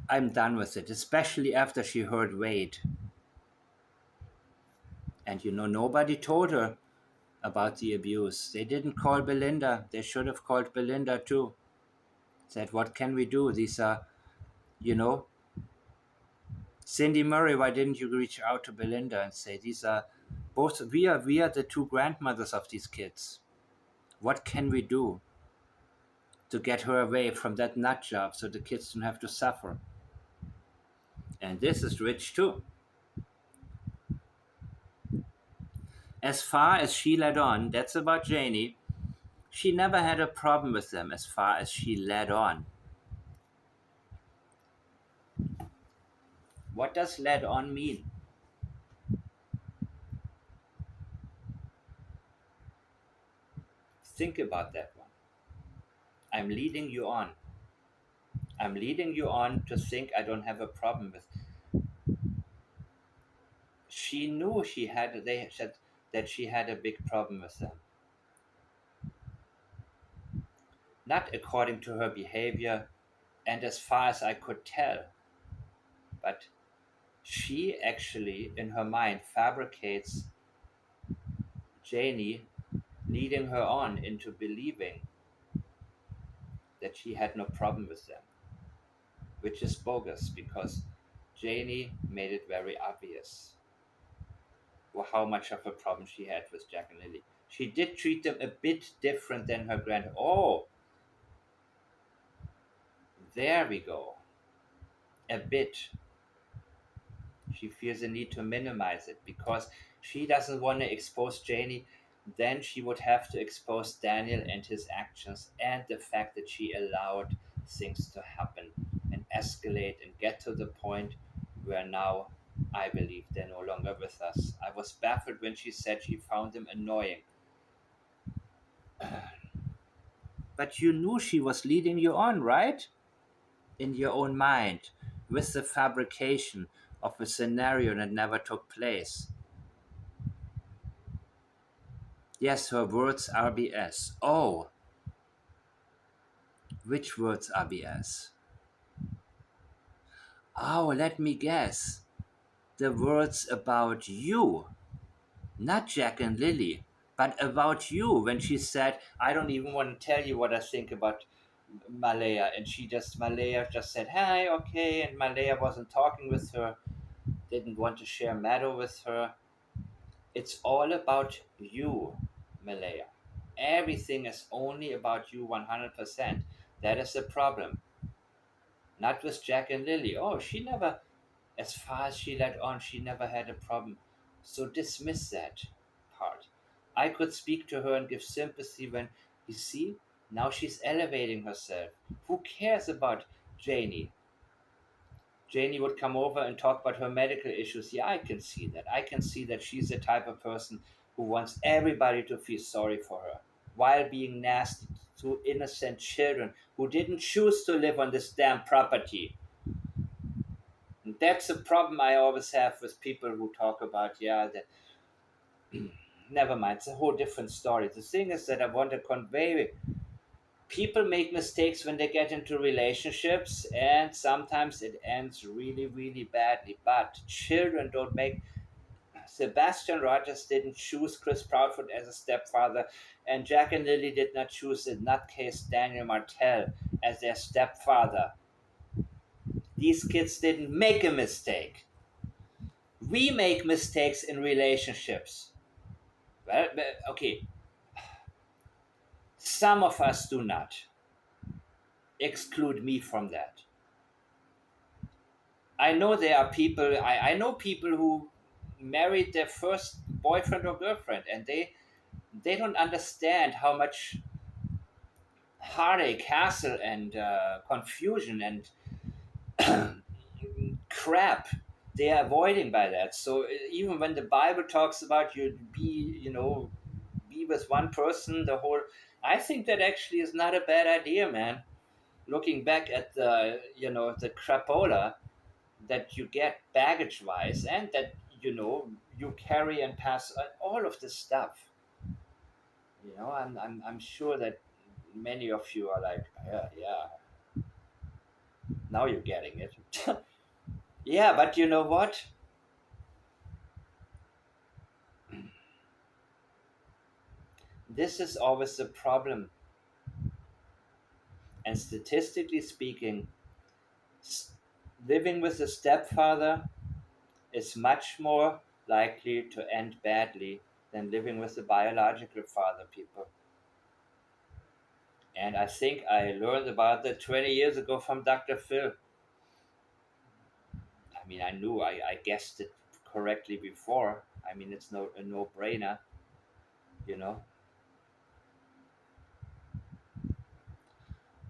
I'm done with it, especially after she heard Wade. And you know, nobody told her about the abuse. They didn't call Belinda. They should have called Belinda too. Said, what can we do? These are, you know, Cindy Murray, why didn't you reach out to Belinda and say, these are both, we are the two grandmothers of these kids. What can we do to get her away from that nut job so the kids don't have to suffer? And this is rich too. As far as she led on, that's about Janie. She never had a problem with them as far as she led on. What does led on mean? Think about that one. I'm leading you on. I'm leading you on to think I don't have a problem with. She knew they said that she had a big problem with them. Not according to her behavior, and as far as I could tell, but she actually, in her mind, fabricates Janie, leading her on into believing that she had no problem with them, which is bogus because Janie made it very obvious how much of a problem she had with Jack and Lily. She did treat them a bit different than her grand. Oh, there we go. A bit. She feels the need to minimize it because she doesn't want to expose Janie. Then she would have to expose Daniel and his actions and the fact that she allowed things to happen and escalate and get to the point where now I believe they're no longer with us. I was baffled when she said she found him annoying. But you knew she was leading you on, right? In your own mind, with the fabrication of a scenario that never took place. Yes, her words are BS. Oh, which words are BS? Oh, let me guess. The words about you. Not Jack and Lily, but about you when she said, I don't even want to tell you what I think about Malaya. And Malaya just said, hi, okay. And Malaya wasn't talking with her, didn't want to share Meadow with her. It's all about you, Malaya. Everything is only about you 100%. That is the problem. Not with Jack and Lily. Oh, she never, as far as she let on, she never had a problem. So dismiss that part. I could speak to her and give sympathy when, you see, now she's elevating herself. Who cares about Janie? Janie would come over and talk about her medical issues. Yeah, I can see that. I can see that she's the type of person who wants everybody to feel sorry for her while being nasty to innocent children who didn't choose to live on this damn property. And that's a problem I always have with people who talk about, yeah, that. Never mind, it's a whole different story. The thing is that I want to convey People make mistakes when they get into relationships, and sometimes it ends really, really badly. But children don't make. Sebastian Rogers didn't choose Chris Proudfoot as a stepfather, and Jack and Lily did not choose in that case Daniel Martell as their stepfather. These kids didn't make a mistake. We make mistakes in relationships. Well, okay, some of us do not. Exclude me from that. I know there are people, I know people who married their first boyfriend or girlfriend, and they don't understand how much heartache, hassle, and confusion and crap they are avoiding by that. So even when the Bible talks about be with one person the whole, I think that actually is not a bad idea, man. Looking back at the crapola that you get baggage wise, and that you carry and pass all of this stuff. I'm sure that many of you are like, yeah, yeah, now you're getting it. Yeah, but you know what? This is always the problem. And statistically speaking, s- living with a stepfather is much more likely to end badly than living with a biological father, people. And I think I learned about that 20 years ago from Dr. Phil. I mean, I knew I guessed it correctly before. I mean, it's a no-brainer, you know.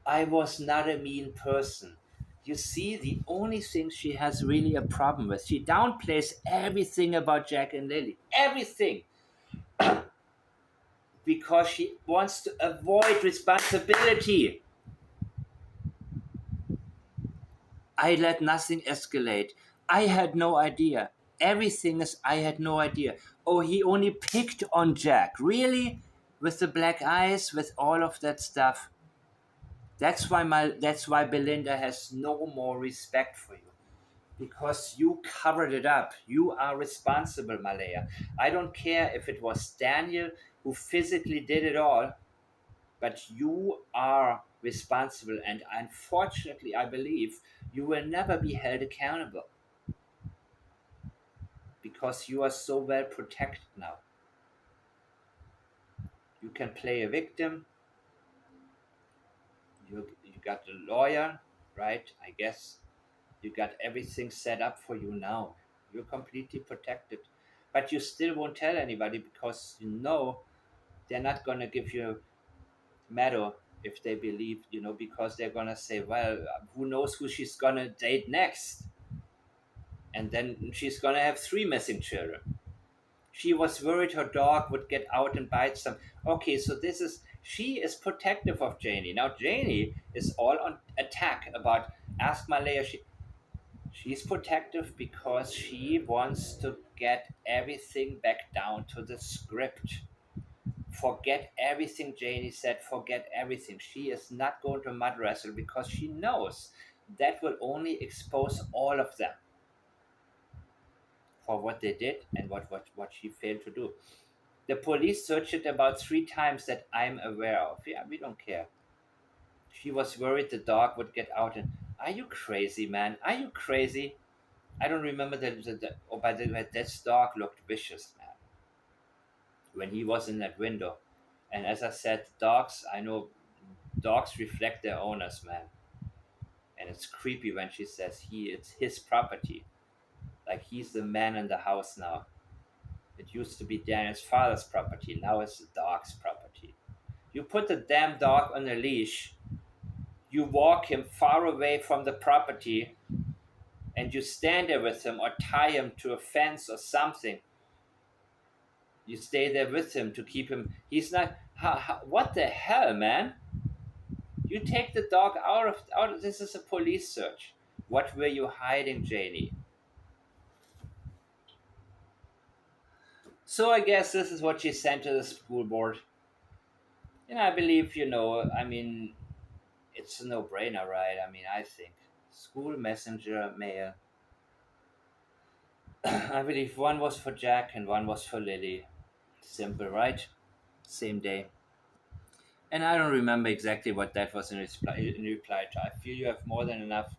I was not a mean person. You see, the only thing she has really a problem with, she downplays everything about Jack and Lily. Everything. Because she wants to avoid responsibility. I let nothing escalate. I had no idea. Everything is, I had no idea. Oh, he only picked on Jack. Really? With the black eyes, with all of that stuff. That's why Belinda has no more respect for you. Because you covered it up. You are responsible, Malaya. I don't care if it was Daniel who physically did it all, but you are responsible. And unfortunately, I believe you will never be held accountable because you are so well protected now. You can play a victim. You got a lawyer, right? I guess you got everything set up for you now. You're completely protected. But you still won't tell anybody because you know they're not going to give you medal if they believe, because they're going to say, well, who knows who she's going to date next? And then she's going to have three missing children. She was worried her dog would get out and bite some. Okay, so she is protective of Janie. Now, Janie is all on attack about Ask Malaya. She's protective because she wants to get everything back down to the script. Forget everything Janie said, forget everything. She is not going to mud wrestle because she knows that will only expose all of them for what they did and what she failed to do. The police searched it about 3 times that I'm aware of. Yeah, we don't care. She was worried the dog would get out and. Are you crazy, man? Are you crazy? I don't remember oh, by the way, that dog looked vicious, man, when he was in that window. And as I said, dogs, I know dogs reflect their owners, man. And it's creepy when she says it's his property. Like he's the man in the house now. It used to be Daniel's father's property. Now it's the dog's property. You put the damn dog on a leash, you walk him far away from the property, and you stand there with him or tie him to a fence or something. You stay there with him to keep him. He's not. What the hell, man? You take the dog out. This is a police search. What were you hiding, Janie? So I guess this is what she sent to the school board. I believe, it's a no brainer, right? I think school messenger mail. I believe one was for Jack and one was for Lily. Simple, right? Same day. And I don't remember exactly what that was in reply to. I feel you have more than enough.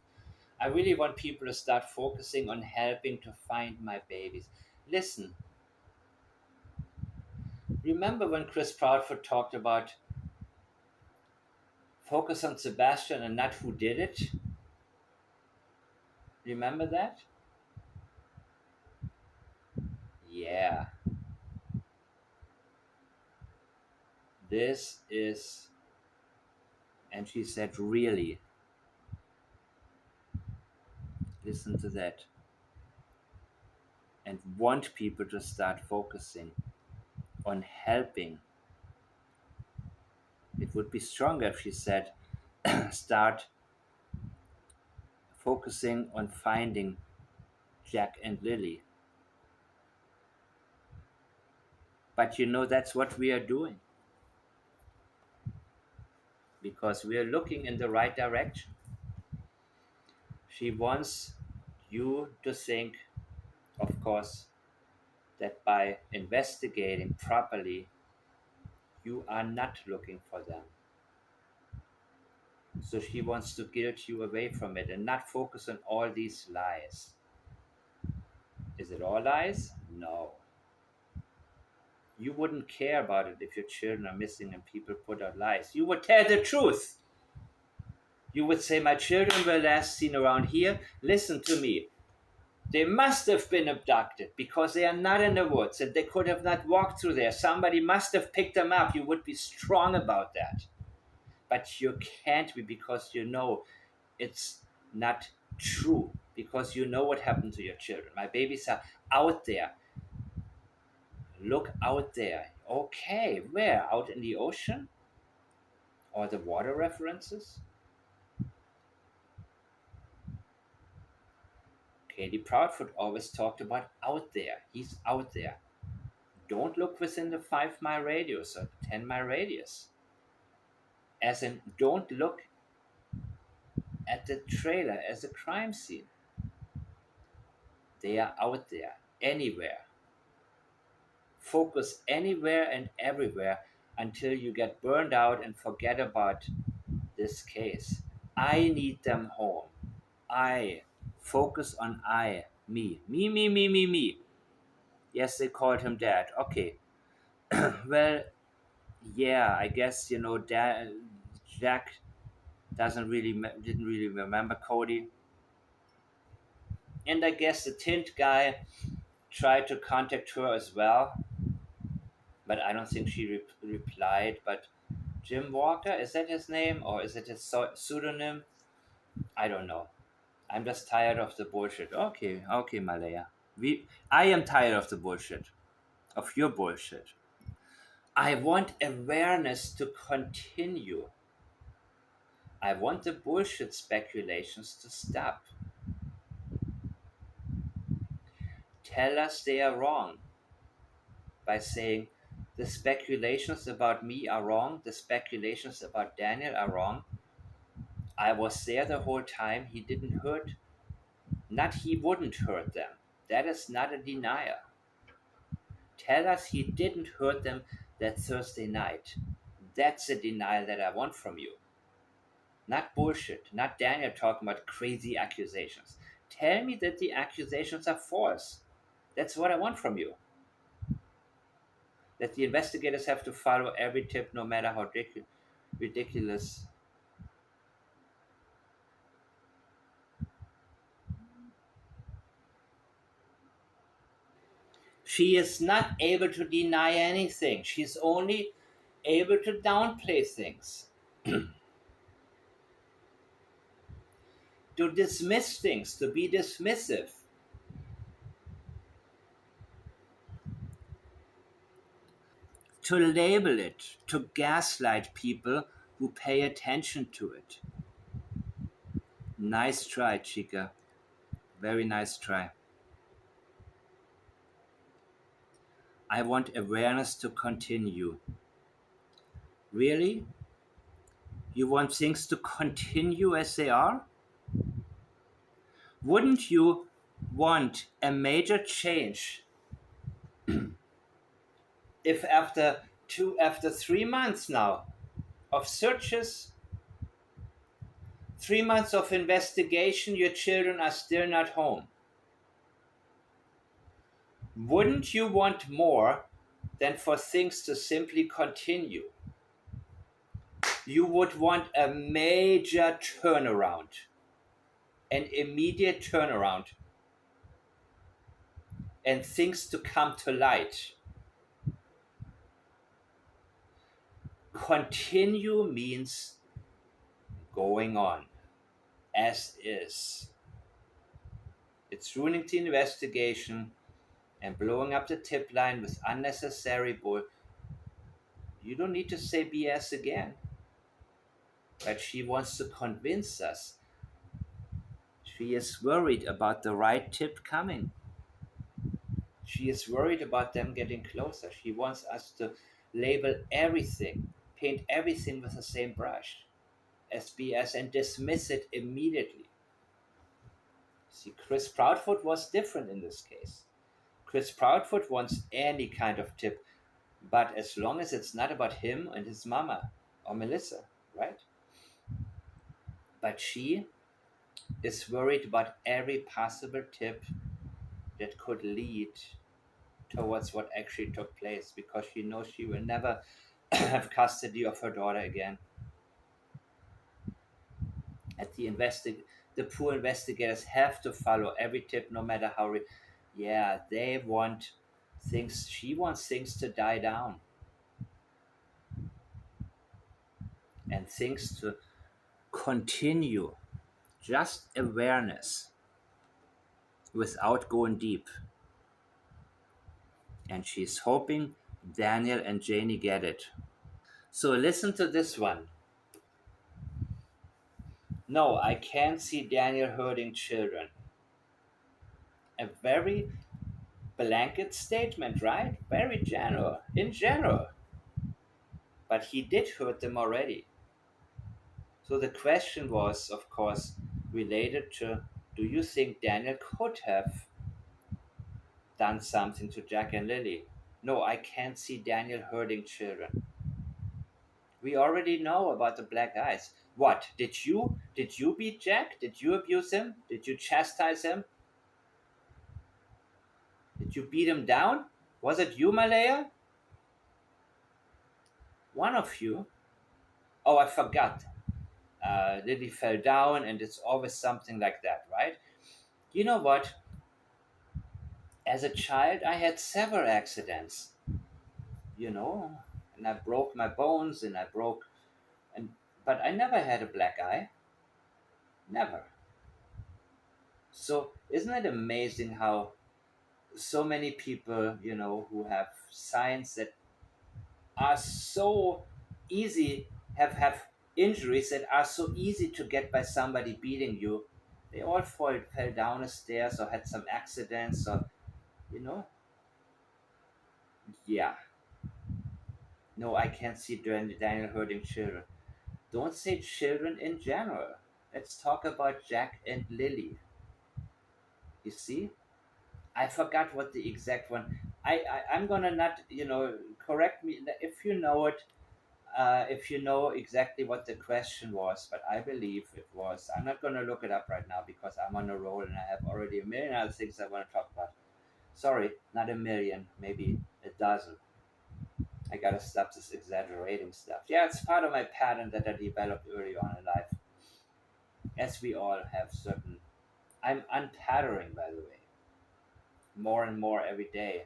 I really want people to start focusing on helping to find my babies. Listen, remember when Chris Proudfoot talked about focus on Sebastian and not who did it? Remember that? Yeah, this is. And she said, really, listen to that. And want people to start focusing on helping. It would be stronger if she said, start focusing on finding Jack and Lily. But that's what we are doing because we are looking in the right direction. She wants you to think, of course, that by investigating properly, you are not looking for them. So she wants to guilt you away from it and not focus on all these lies. Is it all lies? No. You wouldn't care about it if your children are missing and people put out lies. You would tell the truth. You would say, my children were last seen around here. Listen to me. They must have been abducted because they are not in the woods and they could have not walked through there. Somebody must have picked them up. You would be strong about that. But you can't be because it's not true. Because you know what happened to your children. My babies are out there. Look out there. Okay, where? Out in the ocean? Or the water references? Katie Proudfoot always talked about out there. He's out there. Don't look within the 5 mile radius or 10 mile radius. As in, don't look at the trailer as a crime scene. They are out there, anywhere. Focus anywhere and everywhere until you get burned out and forget about this case. I need them home. I. Focus on I. Me. Me, me, me, me, me. Yes, they called him dad. Okay. Well, yeah, I guess, Jack didn't really remember Cody. And I guess the tint guy tried to contact her as well, but I don't think she replied. But Jim Walker, is that his name or is it his pseudonym? I don't know. I'm just tired of the bullshit. Okay, okay, Malaya. I am tired of the bullshit, of your bullshit. I want awareness to continue. I want the bullshit speculations to stop. Tell us they are wrong by saying the speculations about me are wrong, the speculations about Daniel are wrong. I was there the whole time. He didn't hurt. Not he wouldn't hurt them. That is not a denial. Tell us he didn't hurt them that Thursday night. That's a denial that I want from you. Not bullshit. Not Daniel talking about crazy accusations. Tell me that the accusations are false. That's what I want from you. That the investigators have to follow every tip, no matter how ridiculous. She is not able to deny anything. She's only able to downplay things, to dismiss things, to be dismissive. To label it, to gaslight people who pay attention to it. Nice try, Chica. Very nice try. I want awareness to continue. Really? You want things to continue as they are? Wouldn't you want a major change if after 3 months now of searches, 3 months of investigation, your children are still not home? Wouldn't you want more than for things to simply continue? You would want a major turnaround, an immediate turnaround, and things to come to light. Continue means going on as is. It's ruining the investigation and blowing up the tip line with unnecessary bull. You don't need to say BS again. But she wants to convince us. She is worried about the right tip coming. She is worried about them getting closer. She wants us to label everything, paint everything with the same brush as BS and dismiss it immediately. See, Chris Proudfoot was different in this case. Chris Proudfoot wants any kind of tip, but as long as it's not about him and his mama or Melissa, right? But she is worried about every possible tip that could lead towards what actually took place, because she knows she will never have custody of her daughter again. At the poor investigators have to follow every tip, no matter how. Yeah, they want things. She wants things to die down and things to continue. Just awareness without going deep. And she's hoping Daniel and Janie get it. So listen to this one. No, I can't see Daniel hurting children. A very blanket statement, right? Very general, in general. But he did hurt them already. So the question was, of course, related to, do you think Daniel could have done something to Jack and Lily? No, I can't see Daniel hurting children. We already know about the black eyes. What? Did you beat Jack? Did you abuse him? Did you chastise him? Did you beat him down? Was it you, Malaya? One of you? Oh, I forgot. Lily fell down, and it's always something like that, right? You know what? As a child, I had several accidents, you know, and I broke my bones, and but I never had a black eye. Never. So, isn't it amazing how so many people, who have signs that are so easy, have injuries that are so easy to get by somebody beating you, they all fell down the stairs or had some accidents, or you know yeah. No, I can't see Daniel hurting children. Don't say children in general. Let's talk about Jack and Lily. You see, I forgot what the exact one. I'm gonna not, correct me if you know it. If you know exactly what the question was, but I believe it was. I'm not going to look it up right now because I'm on a roll and I have already a million other things I want to talk about. Sorry, not a million, maybe a dozen. I got to stop this exaggerating stuff. Yeah, it's part of my pattern that I developed early on in life. As we all have certain. I'm unpattering, by the way, more and more every day,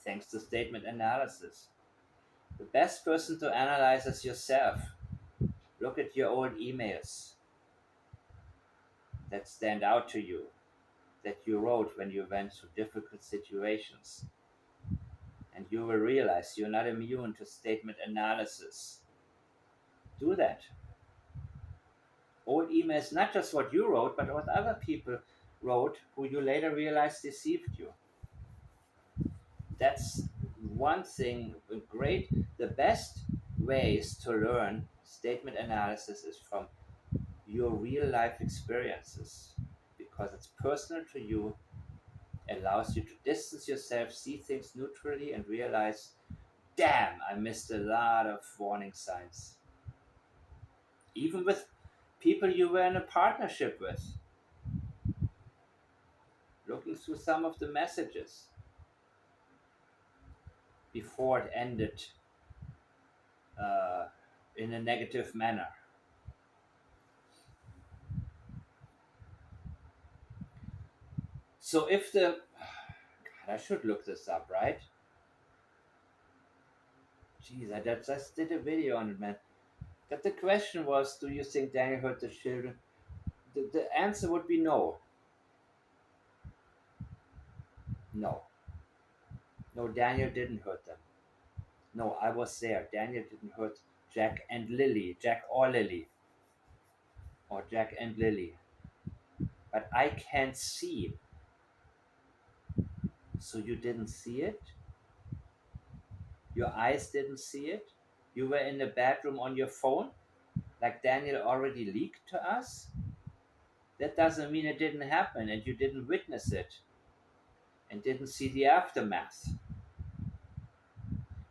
thanks to statement analysis. The best person to analyze is yourself. Look at your old emails that stand out to you, that you wrote when you went through difficult situations. And you will realize you're not immune to statement analysis. Do that. Old emails, not just what you wrote, but what other people wrote who you later realized deceived you. That's one thing great. The best ways to learn statement analysis is from your real life experiences, because it's personal to you, allows you to distance yourself, see things neutrally, and realize, damn, I missed a lot of warning signs. Even with people you were in a partnership with, looking through some of the messages before it ended uh, in a negative manner. So if the God, I should look this up, right? Jeez, I just did a video on it, man. But the question was, do you think Daniel hurt the children? The answer would be no. No. No, Daniel didn't hurt them. No, I was there. Daniel didn't hurt Jack and Lily. Jack or Lily. Or Jack and Lily. But I can't see. So you didn't see it? Your eyes didn't see it? You were in the bedroom on your phone? Like Daniel already leaked to us? That doesn't mean it didn't happen and you didn't witness it and didn't see the aftermath.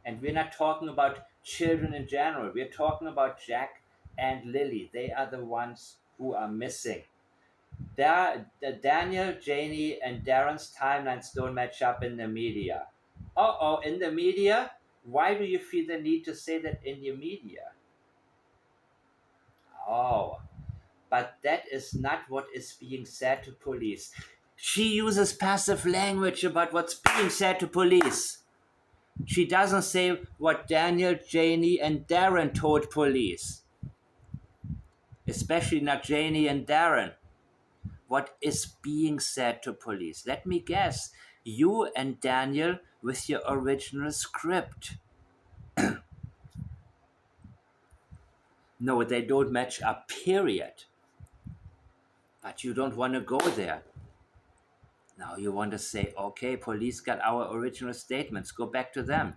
And we're not talking about children in general. We're talking about Jack and Lily. They are the ones who are missing. Daniel, Janie, and Darren's timelines don't match up in the media. In the media? Why do you feel the need to say that in the media? Oh, but that is not what is being said to police. She uses passive language about what's being said to police. She doesn't say what Daniel, Janie, and Darren told police. Especially not Janie and Darren. What is being said to police? Let me guess. You and Daniel with your original script. No, they don't match up, period. But you don't want to go there. Now you want to say, okay, police got our original statements, go back to them.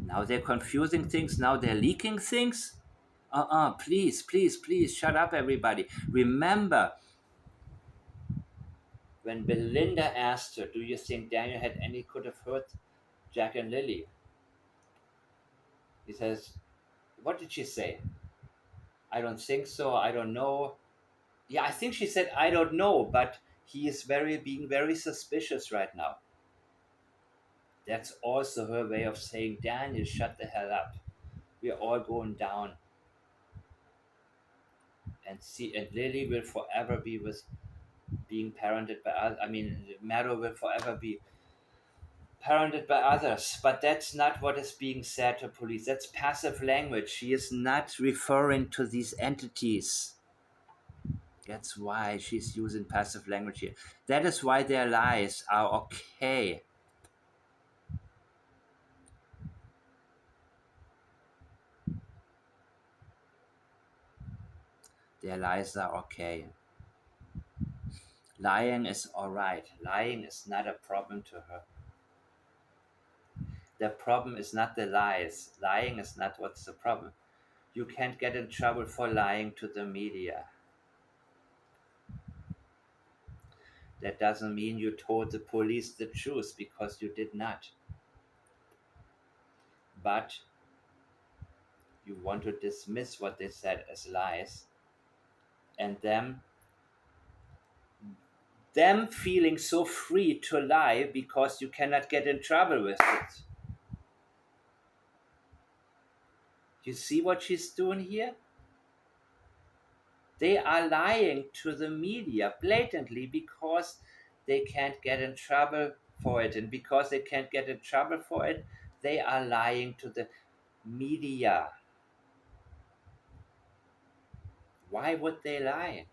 Now they're confusing things, now they're leaking things. Please, please, please, shut up, everybody. Remember, when Belinda asked her, do you think Daniel could have hurt Jack and Lily? He says, what did she say? I don't think so, I don't know. Yeah, I think she said, I don't know, but he is being very suspicious right now. That's also her way of saying, Daniel, shut the hell up. We're all going down. And Lily will forever be with being parented by others. I mean, Meadow will forever be parented by others, but that's not what is being said to police. That's passive language. She is not referring to these entities. That's why she's using passive language here. That is why their lies are okay. Their lies are okay. Lying is alright. Lying is not a problem to her. The problem is not the lies. Lying is not what's the problem. You can't get in trouble for lying to the media. That doesn't mean you told the police the truth, because you did not. But you want to dismiss what they said as lies, and them feeling so free to lie because you cannot get in trouble with it. You see what she's doing here? They are lying to the media blatantly because they can't get in trouble for it. And because they can't get in trouble for it, they are lying to the media. Why would they lie?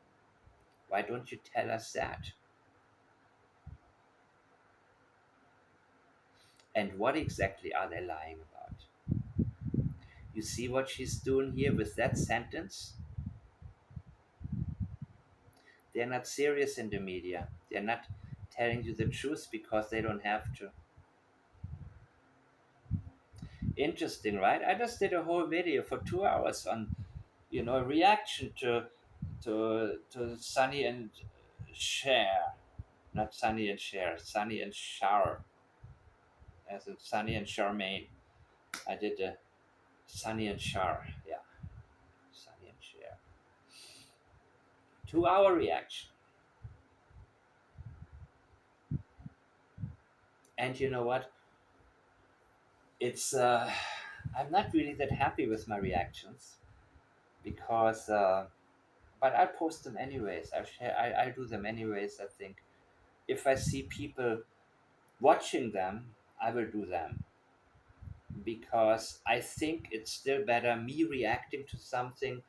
Why don't you tell us that? And what exactly are they lying about? You see what she's doing here with that sentence? They're not serious in the media. They're not telling you the truth because they don't have to. Interesting, right? I just did a whole video for 2 hours on, reaction to Sunny and Cher, not Sunny and Cher, Sunny and Char, as in Sunny and Charmaine. I did the Sunny and Char, yeah, Sunny and Cher. 2 hour reaction. And you know what? It's I'm not really that happy with my reactions because, but I post them anyways. I do them anyways. I think if I see people watching them, I will do them because I think it's still better me reacting to something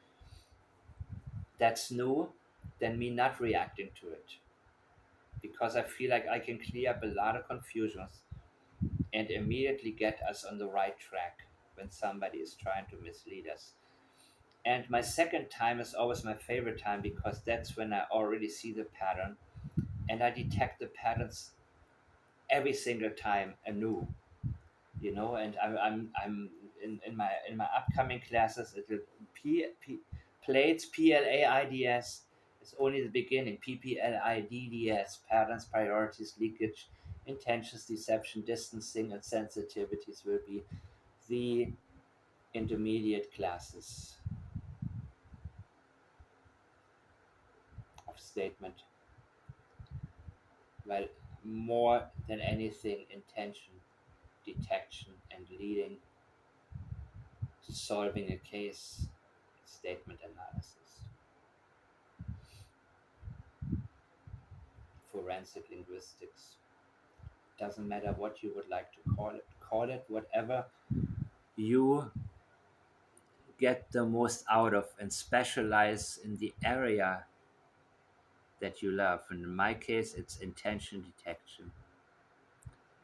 that's new than me not reacting to it, because I feel like I can clear up a lot of confusions and immediately get us on the right track when somebody is trying to mislead us. And my second time is always my favorite time because that's when I already see the pattern and I detect the patterns every single time anew. And I'm in my upcoming classes. It'll plates PLAIDS. It's only the beginning. PPLIDDS, patterns, priorities, leakage, intentions, deception, distancing, and sensitivities will be the intermediate classes of statement. Well, more than anything, intention, detection, and leading to solving a case, statement analysis, forensic linguistics. Doesn't matter what you would like to call it whatever you get the most out of and specialize in the area that you love. And in my case, it's intention detection,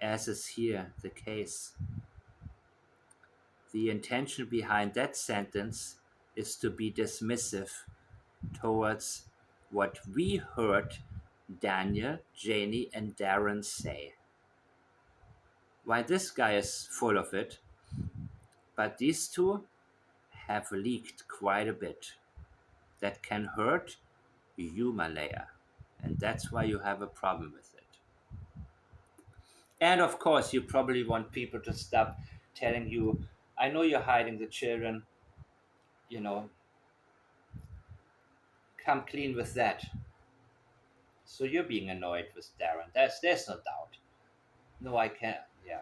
as is here the case. The intention behind that sentence is to be dismissive towards what we heard Daniel, Janie, and Darren say. Why, this guy is full of it, but these two have leaked quite a bit. That can hurt you, Malaya, and that's why you have a problem with it. And of course, you probably want people to stop telling you, I know you're hiding the children, you know, come clean with that. So you're being annoyed with Darren. There's no doubt. No, I can't. Yeah.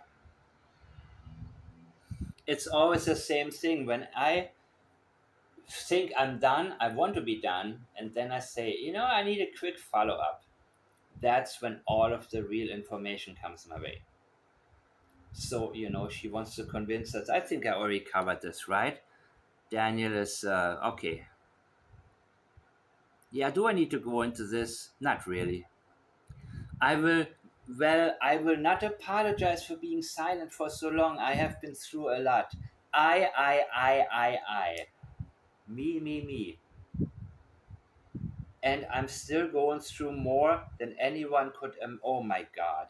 It's always the same thing. When I think I'm done, I want to be done, and then I say, I need a quick follow up. That's when all of the real information comes my way. So, she wants to convince us. I think I already covered this, right? Daniel is, okay. Yeah, do I need to go into this? Not really. I will, I will not apologize for being silent for so long. I have been through a lot. I. Me. And I'm still going through more than anyone could. Oh my God.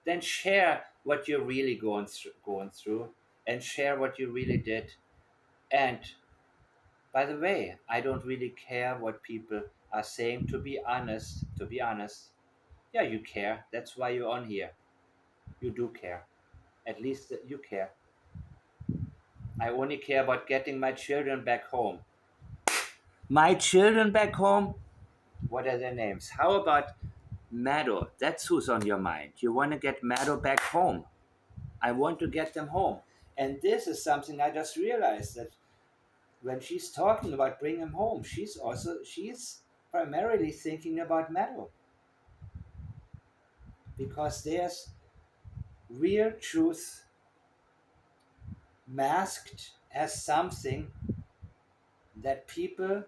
Then share what you're really going through, and share what you really did. And by the way, I don't really care what people are saying. To be honest, yeah, you care. That's why you're on here. You do care. At least you care. I only care about getting my children back home. My children back home? What are their names? How about Maddo? That's who's on your mind. You want to get Maddo back home. I want to get them home. And this is something I just realized, that when she's talking about bring him home, she's primarily thinking about Maddo. Because there's real truth masked as something that people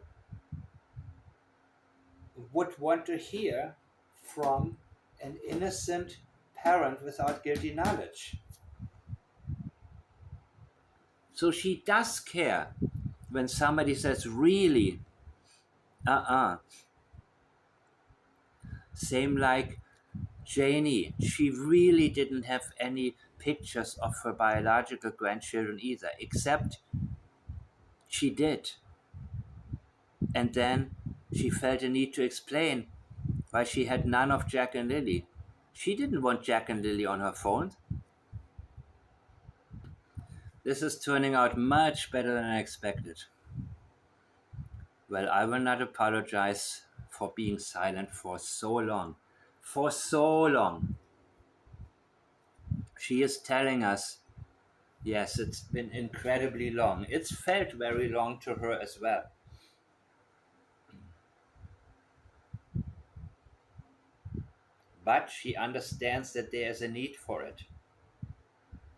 would want to hear from an innocent parent without guilty knowledge. So she does care when somebody says, really, uh-uh. Same like Janie, she really didn't have any pictures of her biological grandchildren either, except she did. And then she felt a need to explain why she had none of Jack and Lily. She didn't want Jack and Lily on her phone. This is turning out much better than I expected. Well, I will not apologize for being silent for so long. For so long. She is telling us, yes, it's been incredibly long. It's felt very long to her as well. But she understands that there is a need for it.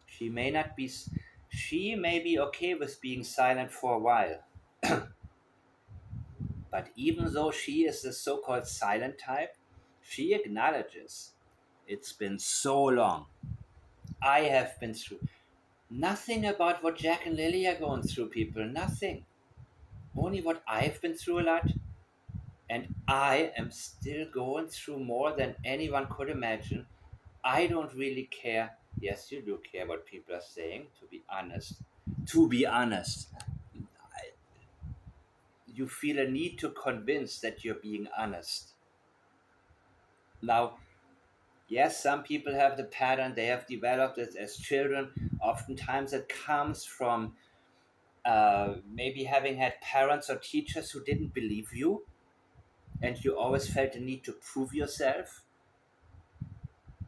She may not be, she may be okay with being silent for a while. But even though she is the so called silent type, she acknowledges it's been so long. I have been through nothing about what Jack and Lily are going through, people. Nothing. Only what I've been through a lot. And I am still going through more than anyone could imagine. I don't really care. Yes, you do care what people are saying, to be honest. To be honest. You feel a need to convince that you're being honest. Now, yes, some people have the pattern, they have developed it as children. Oftentimes it comes from maybe having had parents or teachers who didn't believe you, and you always felt the need to prove yourself.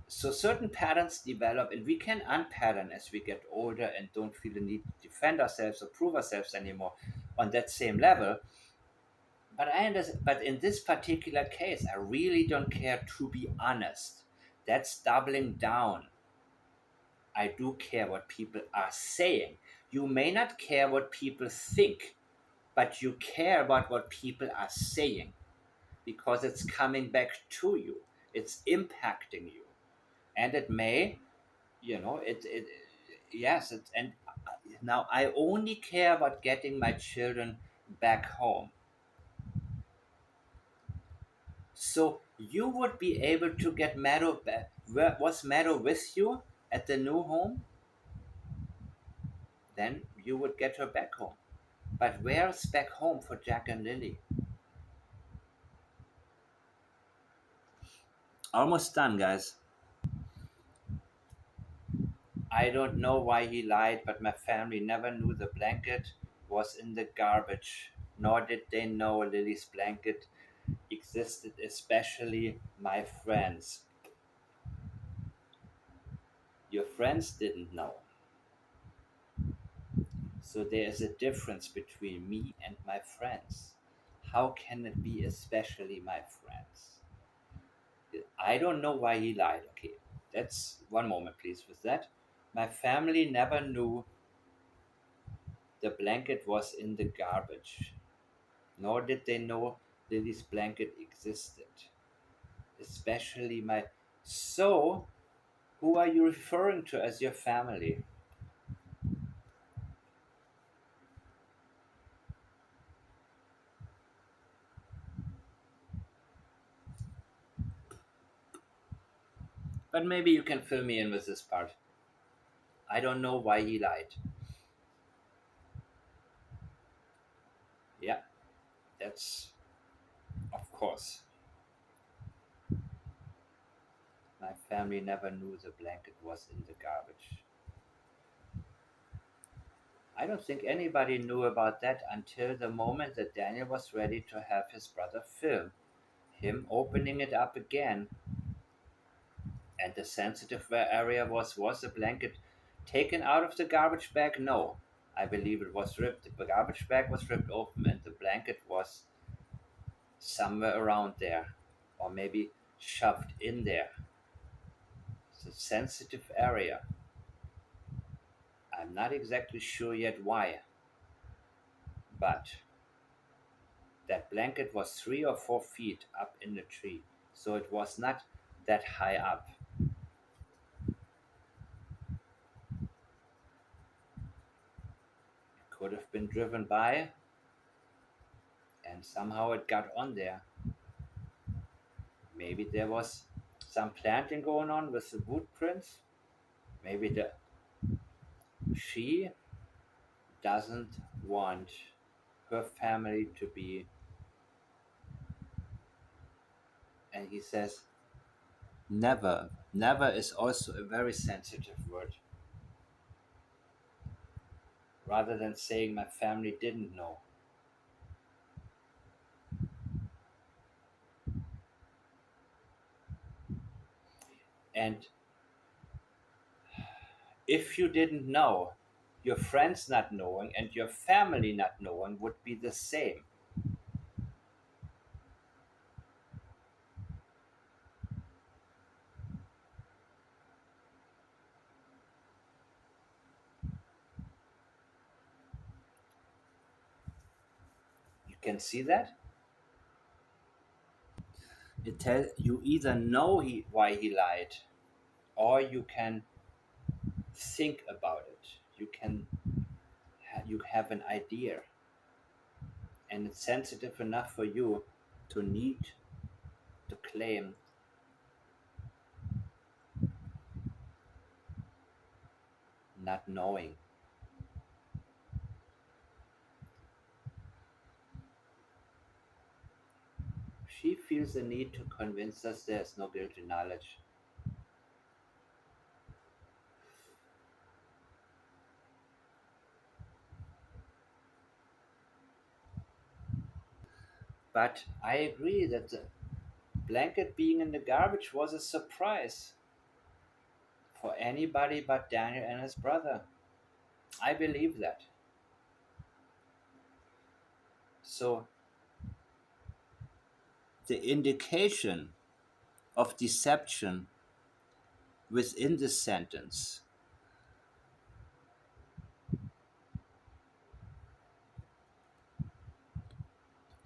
So certain patterns develop, and we can unpattern as we get older and don't feel the need to defend ourselves or prove ourselves anymore on that same level. But I understand, but in this particular case, I really don't care, to be honest. That's doubling down. I do care what people are saying. You may not care what people think, but you care about what people are saying because it's coming back to you. It's impacting you. And it may, yes, and now I only care about getting my children back home. So you would be able to get Meadow back. Was Meadow with you at the new home? Then you would get her back home. But where's back home for Jack and Lily? Almost done, guys. I don't know why he lied, but my family never knew the blanket was in the garbage, nor did they know Lily's blanket existed, especially my friends. Your friends didn't know. So there is a difference between me and my friends. How can it be especially my friends? I don't know why he lied. Okay, that's one moment, please, with that. My family never knew the blanket was in the garbage, nor did they know Lily's blanket existed. Especially my. So, who are you referring to as your family? But maybe you can fill me in with this part. I don't know why he lied. Yeah, that's of course. My family never knew the blanket was in the garbage. I don't think anybody knew about that until the moment that Daniel was ready to have his brother film him opening it up again. And the sensitive area was the blanket taken out of the garbage bag? No. I believe it was ripped. The garbage bag was ripped open and the blanket was somewhere around there. Or maybe shoved in there. It's a sensitive area. I'm not exactly sure yet why. But that blanket was 3 or 4 feet up in the tree. So it was not that high up. It could have been driven by and somehow it got on there. Maybe there was some planting going on with the wood prints. Maybe she doesn't want her family to be, and he says, never. Never is also a very sensitive word. Rather than saying my family didn't know. And if you didn't know, your friends not knowing and your family not knowing would be the same. You can see that? It tells you either know why he lied, or you can think about it. You have an idea, and it's sensitive enough for you to need to claim not knowing. She feels the need to convince us there's no guilty knowledge. But I agree that the blanket being in the garbage was a surprise for anybody but Daniel and his brother. I believe that. So the indication of deception within the sentence,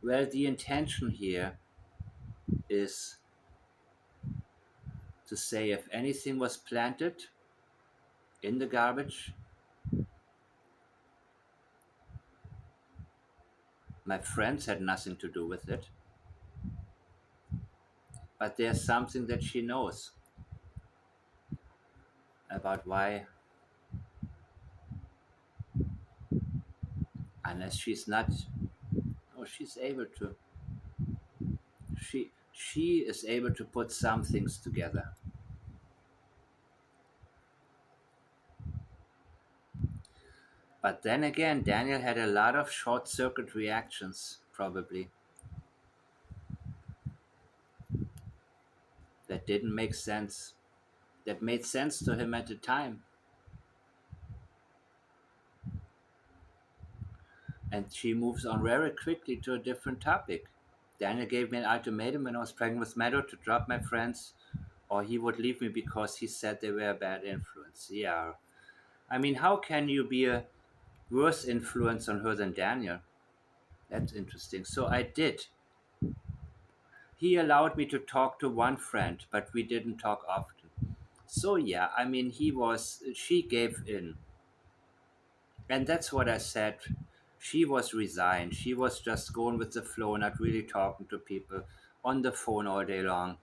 well, the intention here is to say if anything was planted in the garbage, my friends had nothing to do with it, but there's something that she knows about why, unless she's not, oh, she's able to, she is able to put some things together. But then again, Daniel had a lot of short circuit reactions, probably, that didn't make sense, that made sense to him at the time. And she moves on very quickly to a different topic. Daniel gave me an ultimatum when I was pregnant with Meadow to drop my friends, or he would leave me because he said they were a bad influence. Yeah. I mean, how can you be a worse influence on her than Daniel? That's interesting. So I did. He allowed me to talk to one friend, but we didn't talk often. So yeah, I mean, she gave in. And that's what I said. She was resigned. She was just going with the flow, not really talking to people on the phone all day long,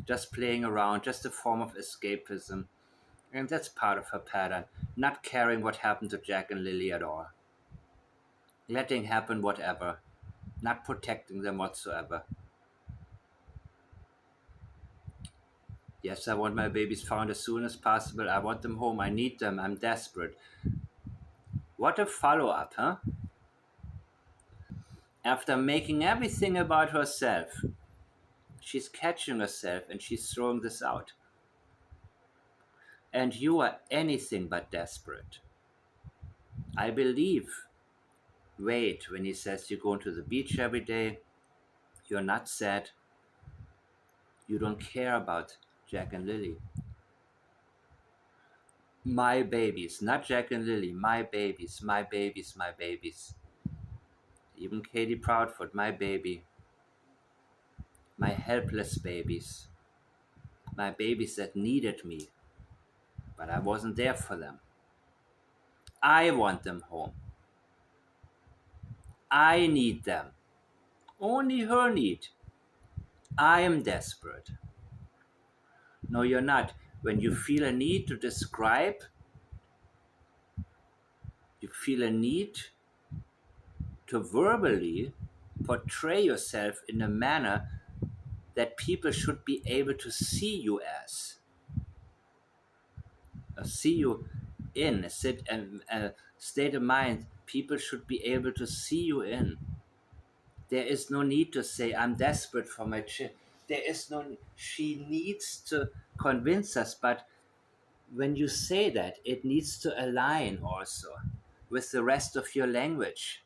just playing around, just a form of escapism. And that's part of her pattern, not caring what happened to Jack and Lily at all. Letting happen whatever, not protecting them whatsoever. Yes, I want my babies found as soon as possible. I want them home. I need them. I'm desperate. What a follow up, huh? After making everything about herself, she's catching herself and she's throwing this out. And you are anything but desperate. I believe Wade when he says you're going to the beach every day, you're not sad, you don't care about Jack and Lily. My babies, not Jack and Lily, my babies, my babies, my babies. Even Katie Proudfoot, my baby. My helpless babies. My babies that needed me, but I wasn't there for them. I want them home. I need them. Only her need. I am desperate. No, you're not. When you feel a need to describe, you feel a need to verbally portray yourself in a manner that people should be able to see you as, see you in a state of mind people should be able to see you in. There is no need to say, I'm desperate for my child. There is no, she needs to convince us, but when you say that, it needs to align also with the rest of your language,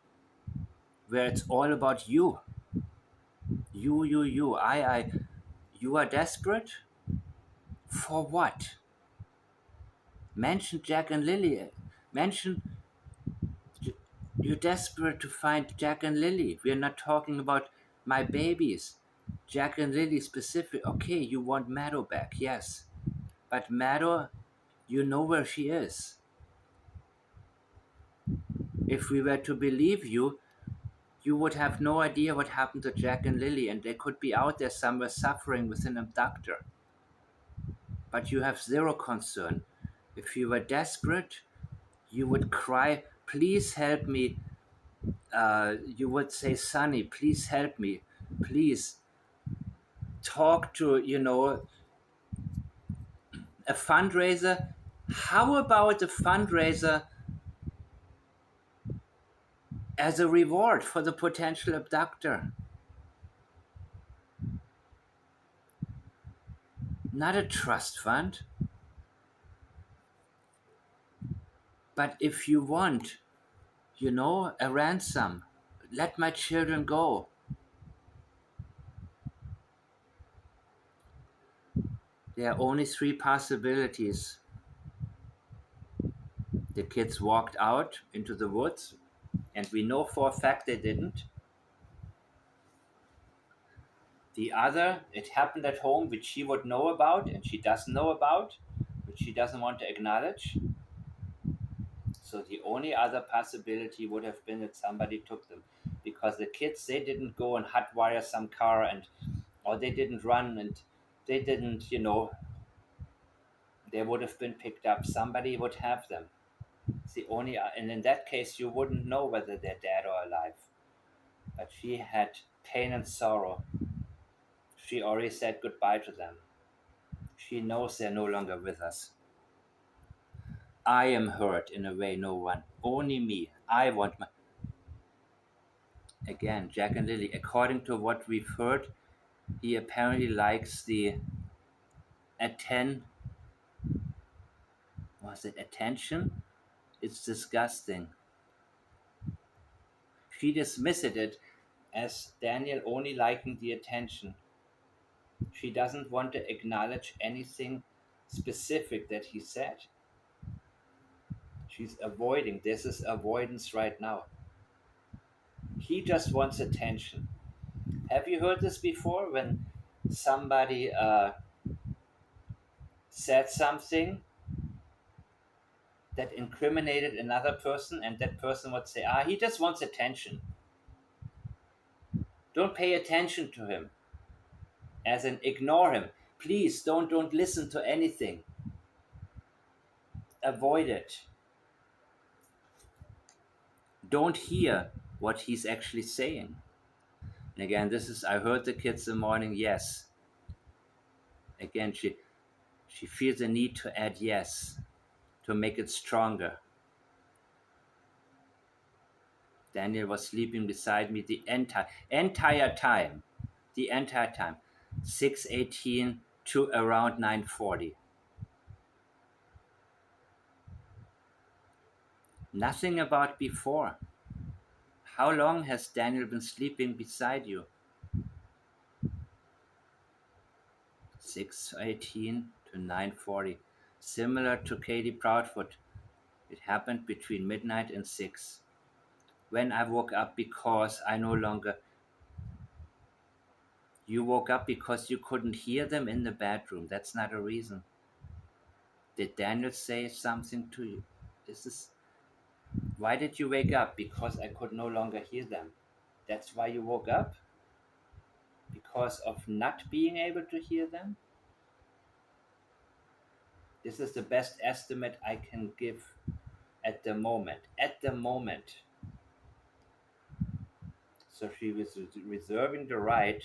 where it's all about you. You. I. You are desperate? For what? Mention Jack and Lily. Mention you're desperate to find Jack and Lily. We're not talking about my babies. Jack and Lily specific. Okay, you want Meadow back, yes. But Meadow, you know where she is. If we were to believe you, you would have no idea what happened to Jack and Lily, and they could be out there somewhere suffering with an abductor. But you have zero concern. If you were desperate, you would cry, please help me. You would say, Sonny, please help me. Please talk to, a fundraiser. How about a fundraiser as a reward for the potential abductor? Not a trust fund. But if you want, a ransom, let my children go. There are only three possibilities. The kids walked out into the woods, and we know for a fact they didn't. The other, it happened at home, which she would know about, and she doesn't know about, which she doesn't want to acknowledge. So the only other possibility would have been that somebody took them, because the kids, they didn't go and hotwire some car, or they didn't run, and they didn't, they would have been picked up. Somebody would have them. It's the only, and in that case, you wouldn't know whether they're dead or alive. But she had pain and sorrow. She already said goodbye to them. She knows they're no longer with us. I am hurt in a way no one, only me. I want my. Again, Jack and Lily, according to what we've heard, he apparently likes the attention? It's disgusting. She dismissed it as Daniel only liking the attention. She doesn't want to acknowledge anything specific that he said. She's avoiding. This is avoidance right now. He just wants attention. Have you heard this before? When somebody said something that incriminated another person, and that person would say, he just wants attention. Don't pay attention to him. As in, ignore him. Please don't listen to anything. Avoid it. Don't hear what he's actually saying. And again, I heard the kids in the morning, yes. Again, she feels the need to add yes, to make it stronger. Daniel was sleeping beside me the entire time. The entire time. 6:18 to around 9:40. Nothing about before. How long has Daniel been sleeping beside you? 6:18 to 9:40. Similar to Katie Proudfoot. It happened between midnight and 6. When I woke up because I no longer. You woke up because you couldn't hear them in the bedroom. That's not a reason. Did Daniel say something to you? Why did you wake up? Because I could no longer hear them. That's why you woke up? Because of not being able to hear them? This is the best estimate I can give at the moment. At the moment. So she was reserving the right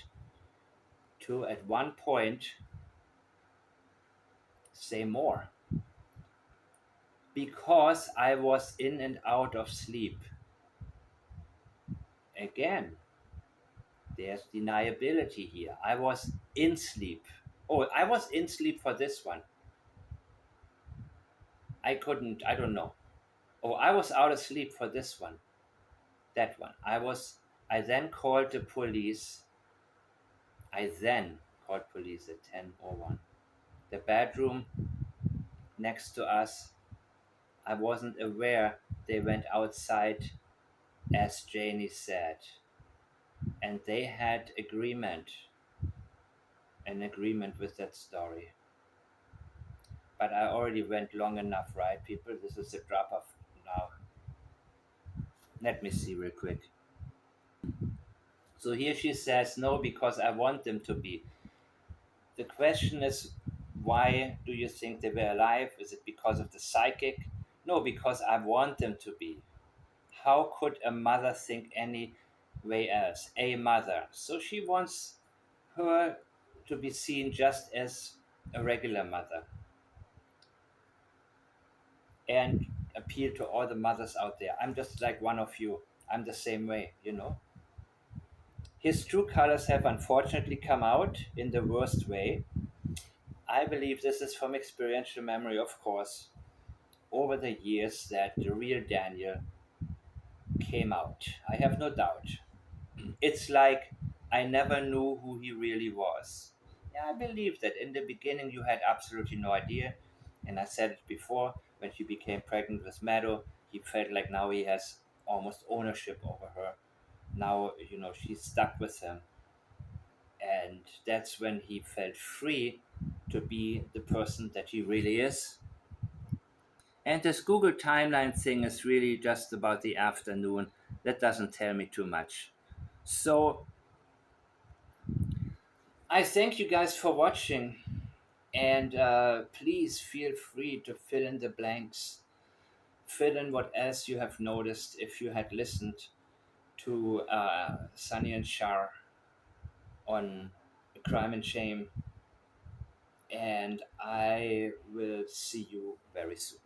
to, at one point, say more. Because I was in and out of sleep. Again, there's deniability here. I was in sleep. Oh, I was in sleep for this one. I don't know. Oh, I was out of sleep for this one. That one. I then called the police. I then called police at 10:01. The bedroom next to us, I wasn't aware they went outside, as Janie said. And they had an agreement with that story. But I already went long enough, right, people? This is a drop of now. Let me see real quick. So here she says, no, because I want them to be. The question is, why do you think they were alive? Is it because of the psychic? No, because I want them to be. How could a mother think any way else? A mother. So she wants her to be seen just as a regular mother, and appeal to all the mothers out there. I'm just like one of you. I'm the same way, you know. His true colors have unfortunately come out in the worst way. I believe this is from experiential memory, of course, over the years that the real Daniel came out. I have no doubt. It's like I never knew who he really was. Yeah, I believe that in the beginning you had absolutely no idea. And I said it before, when she became pregnant with Meadow, he felt like now he has almost ownership over her. Now, she's stuck with him. And that's when he felt free to be the person that he really is. And this Google timeline thing is really just about the afternoon. That doesn't tell me too much. So I thank you guys for watching. And please feel free to fill in the blanks. Fill in what else you have noticed if you had listened to Sunny and Shar on Crime and Shame. And I will see you very soon.